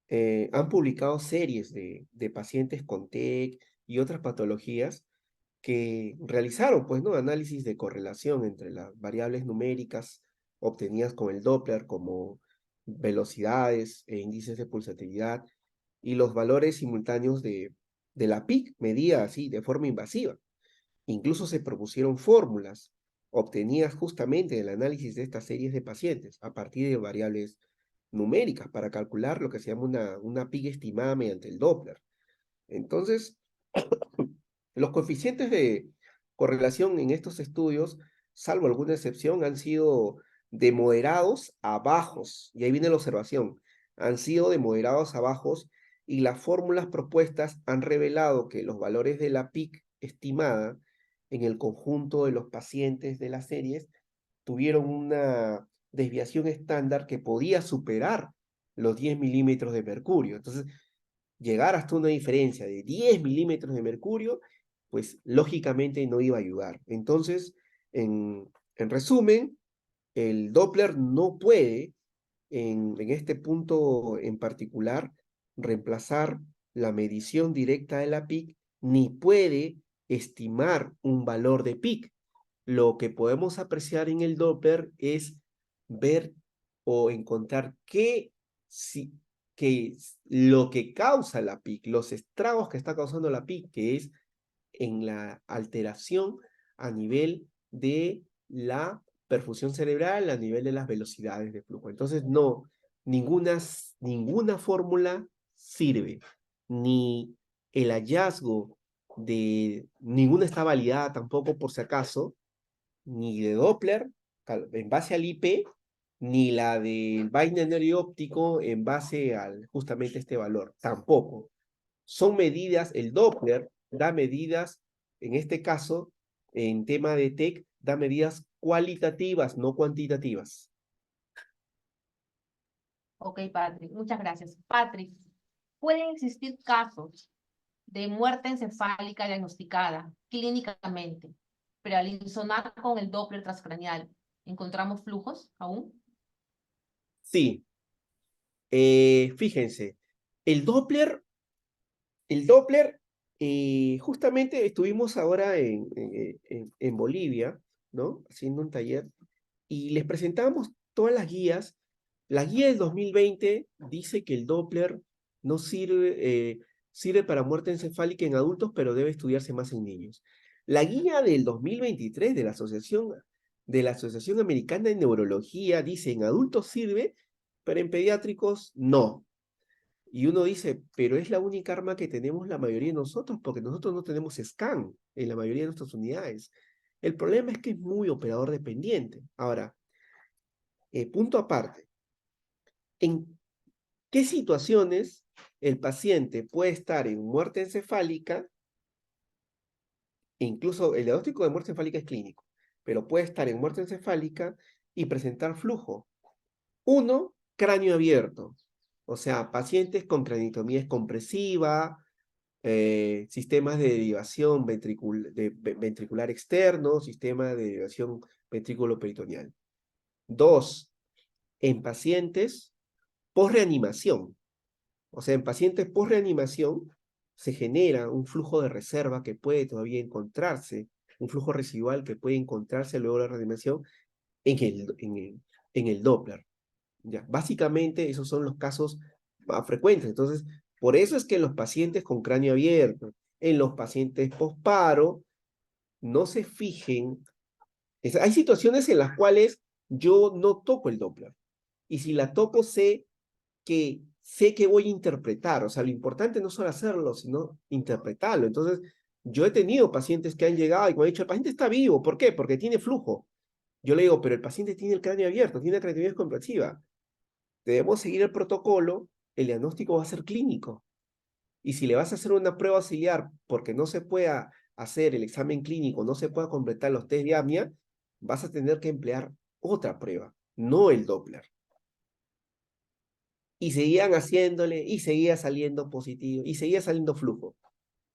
[SPEAKER 3] han publicado series de pacientes con TEC y otras patologías que realizaron, pues, ¿no? Análisis de correlación entre las variables numéricas obtenidas con el Doppler, como velocidades e índices de pulsatividad, y los valores simultáneos de la PIC, medida así de forma invasiva. Incluso se propusieron fórmulas obtenidas justamente del análisis de estas series de pacientes a partir de variables numéricas para calcular lo que se llama una PIC estimada mediante el Doppler. Entonces, los coeficientes de correlación en estos estudios, salvo alguna excepción, han sido de moderados a bajos. Y ahí viene la observación. Han sido de moderados a bajos y las fórmulas propuestas han revelado que los valores de la PIC estimada en el conjunto de los pacientes de las series tuvieron una desviación estándar que podía superar los 10 milímetros de mercurio. Entonces, llegar hasta una diferencia de 10 milímetros de mercurio, pues lógicamente no iba a ayudar. Entonces, en resumen, el Doppler no puede, en este punto en particular, reemplazar la medición directa de la PIC, ni puede estimar un valor de PIC. Lo que podemos apreciar en el Doppler es ver o encontrar que lo que causa la PIC, los estragos que está causando la PIC, que es en la alteración a nivel de la perfusión cerebral, a nivel de las velocidades de flujo. Entonces, no, ninguna fórmula sirve, ni el hallazgo de ninguna está validada tampoco por si acaso, ni de Doppler en base al IP, ni la del binario óptico en base al justamente este valor, tampoco. Son medidas, el Doppler da medidas, en este caso, en tema de TEC, da medidas cualitativas, no cuantitativas.
[SPEAKER 1] Ok, Patrick, muchas gracias. Patrick, ¿pueden existir casos de muerte encefálica diagnosticada clínicamente, pero al insonar con el Doppler transcranial, ¿encontramos flujos aún?
[SPEAKER 3] Sí, fíjense, el Doppler, el Doppler, justamente estuvimos ahora en Bolivia, ¿no? Haciendo un taller y les presentamos todas las guías. La guía del 2020 dice que el Doppler no sirve para muerte encefálica en adultos, pero debe estudiarse más en niños. La guía del 2023 de la Asociación Americana de Neurología dice en adultos sirve, pero en pediátricos no. Y uno dice, pero es la única arma que tenemos la mayoría de nosotros, porque nosotros no tenemos scan en la mayoría de nuestras unidades. El problema es que es muy operador dependiente. Ahora, punto aparte, ¿en qué situaciones el paciente puede estar en muerte encefálica? E incluso el diagnóstico de muerte encefálica es clínico, pero puede estar en muerte encefálica y presentar flujo. Uno, cráneo abierto, o sea, pacientes con craniotomía descompresiva, sistemas de derivación ventricular externo, sistema de derivación ventrículo-peritoneal. Dos, en pacientes post-reanimación. O sea, en pacientes post-reanimación se genera un flujo de reserva que puede todavía encontrarse, un flujo residual que puede encontrarse luego de la reanimación en el Doppler. ¿Ya? Básicamente, esos son los casos más frecuentes. Entonces, por eso es que en los pacientes con cráneo abierto, en los pacientes posparo, no se fijen. Hay situaciones en las cuales yo no toco el Doppler. Y si la toco, sé que voy a interpretar. O sea, lo importante no es solo hacerlo, sino interpretarlo. Entonces, yo he tenido pacientes que han llegado y me han dicho, el paciente está vivo. ¿Por qué? Porque tiene flujo. Yo le digo, pero el paciente tiene el cráneo abierto, tiene una creatividad comprensiva. Debemos seguir el protocolo, el diagnóstico va a ser clínico. Y si le vas a hacer una prueba auxiliar porque no se pueda hacer el examen clínico, no se pueda completar los test de apnea, vas a tener que emplear otra prueba, no el Doppler. Y seguían haciéndole, y seguía saliendo positivo, y seguía saliendo flujo,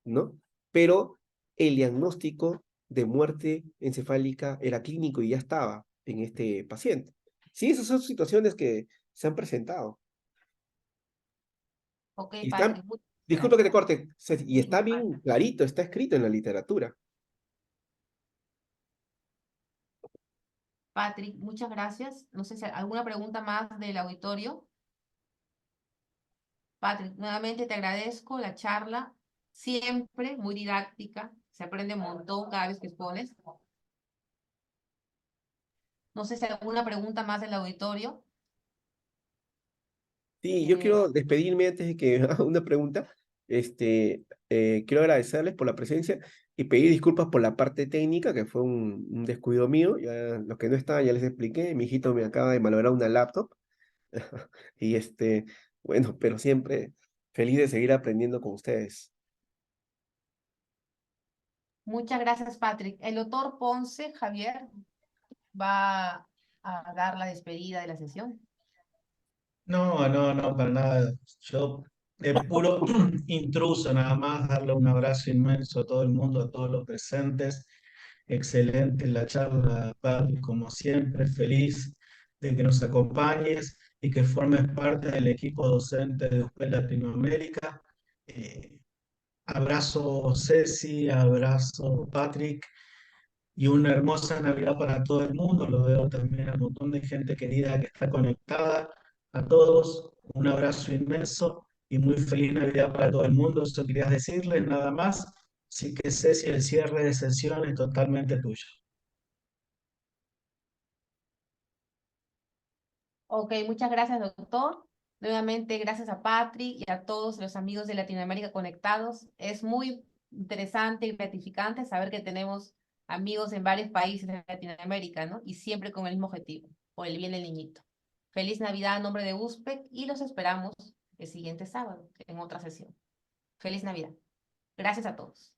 [SPEAKER 3] ¿no? Pero el diagnóstico de muerte encefálica era clínico y ya estaba en este paciente. Sí, esas son situaciones que se han presentado.
[SPEAKER 1] Ok,
[SPEAKER 3] Y están,
[SPEAKER 1] Patrick, muchas
[SPEAKER 3] disculpa que te
[SPEAKER 1] gracias.
[SPEAKER 3] corte, y
[SPEAKER 1] Sí,
[SPEAKER 3] está bien clarito, está escrito en la literatura.
[SPEAKER 1] Patrick, muchas gracias. No sé si alguna pregunta más del auditorio. Patrick, nuevamente te agradezco la charla, siempre muy didáctica, se aprende un montón cada vez que expones. No sé si hay alguna pregunta más del auditorio.
[SPEAKER 3] Sí, yo
[SPEAKER 1] Eh,
[SPEAKER 3] quiero despedirme antes de que haga una pregunta. Quiero agradecerles por la presencia y pedir disculpas por la parte técnica, que fue un descuido mío. Ya, los que no estaban, ya les expliqué. Mi hijito me acaba de malograr una laptop. Y bueno, pero siempre feliz de seguir aprendiendo con ustedes.
[SPEAKER 1] Muchas gracias, Patrick. El doctor Ponce, Javier, va a dar la despedida de la sesión.
[SPEAKER 2] No, no, no, para nada. Yo, de puro intruso, nada más, darle un abrazo inmenso a todo el mundo, a todos los presentes. Excelente la charla, Pablo, como siempre, feliz de que nos acompañes y que formes parte del equipo docente de USPEL Latinoamérica. Eh, Abrazo Ceci, abrazo Patrick y una hermosa Navidad para todo el mundo. Lo veo también a un montón de gente querida que está conectada. A todos, un abrazo inmenso y muy feliz Navidad para todo el mundo. Eso querías decirles nada más. Así que Ceci, el cierre de sesión es totalmente tuyo.
[SPEAKER 1] Ok, muchas gracias, doctor. Nuevamente, gracias a Patrick y a todos los amigos de Latinoamérica conectados. Es muy interesante y gratificante saber que tenemos amigos en varios países de Latinoamérica, ¿no? Y siempre con el mismo objetivo, por el bien del niñito. Feliz Navidad a nombre de USPEC y los esperamos el siguiente sábado en otra sesión. Feliz Navidad. Gracias a todos.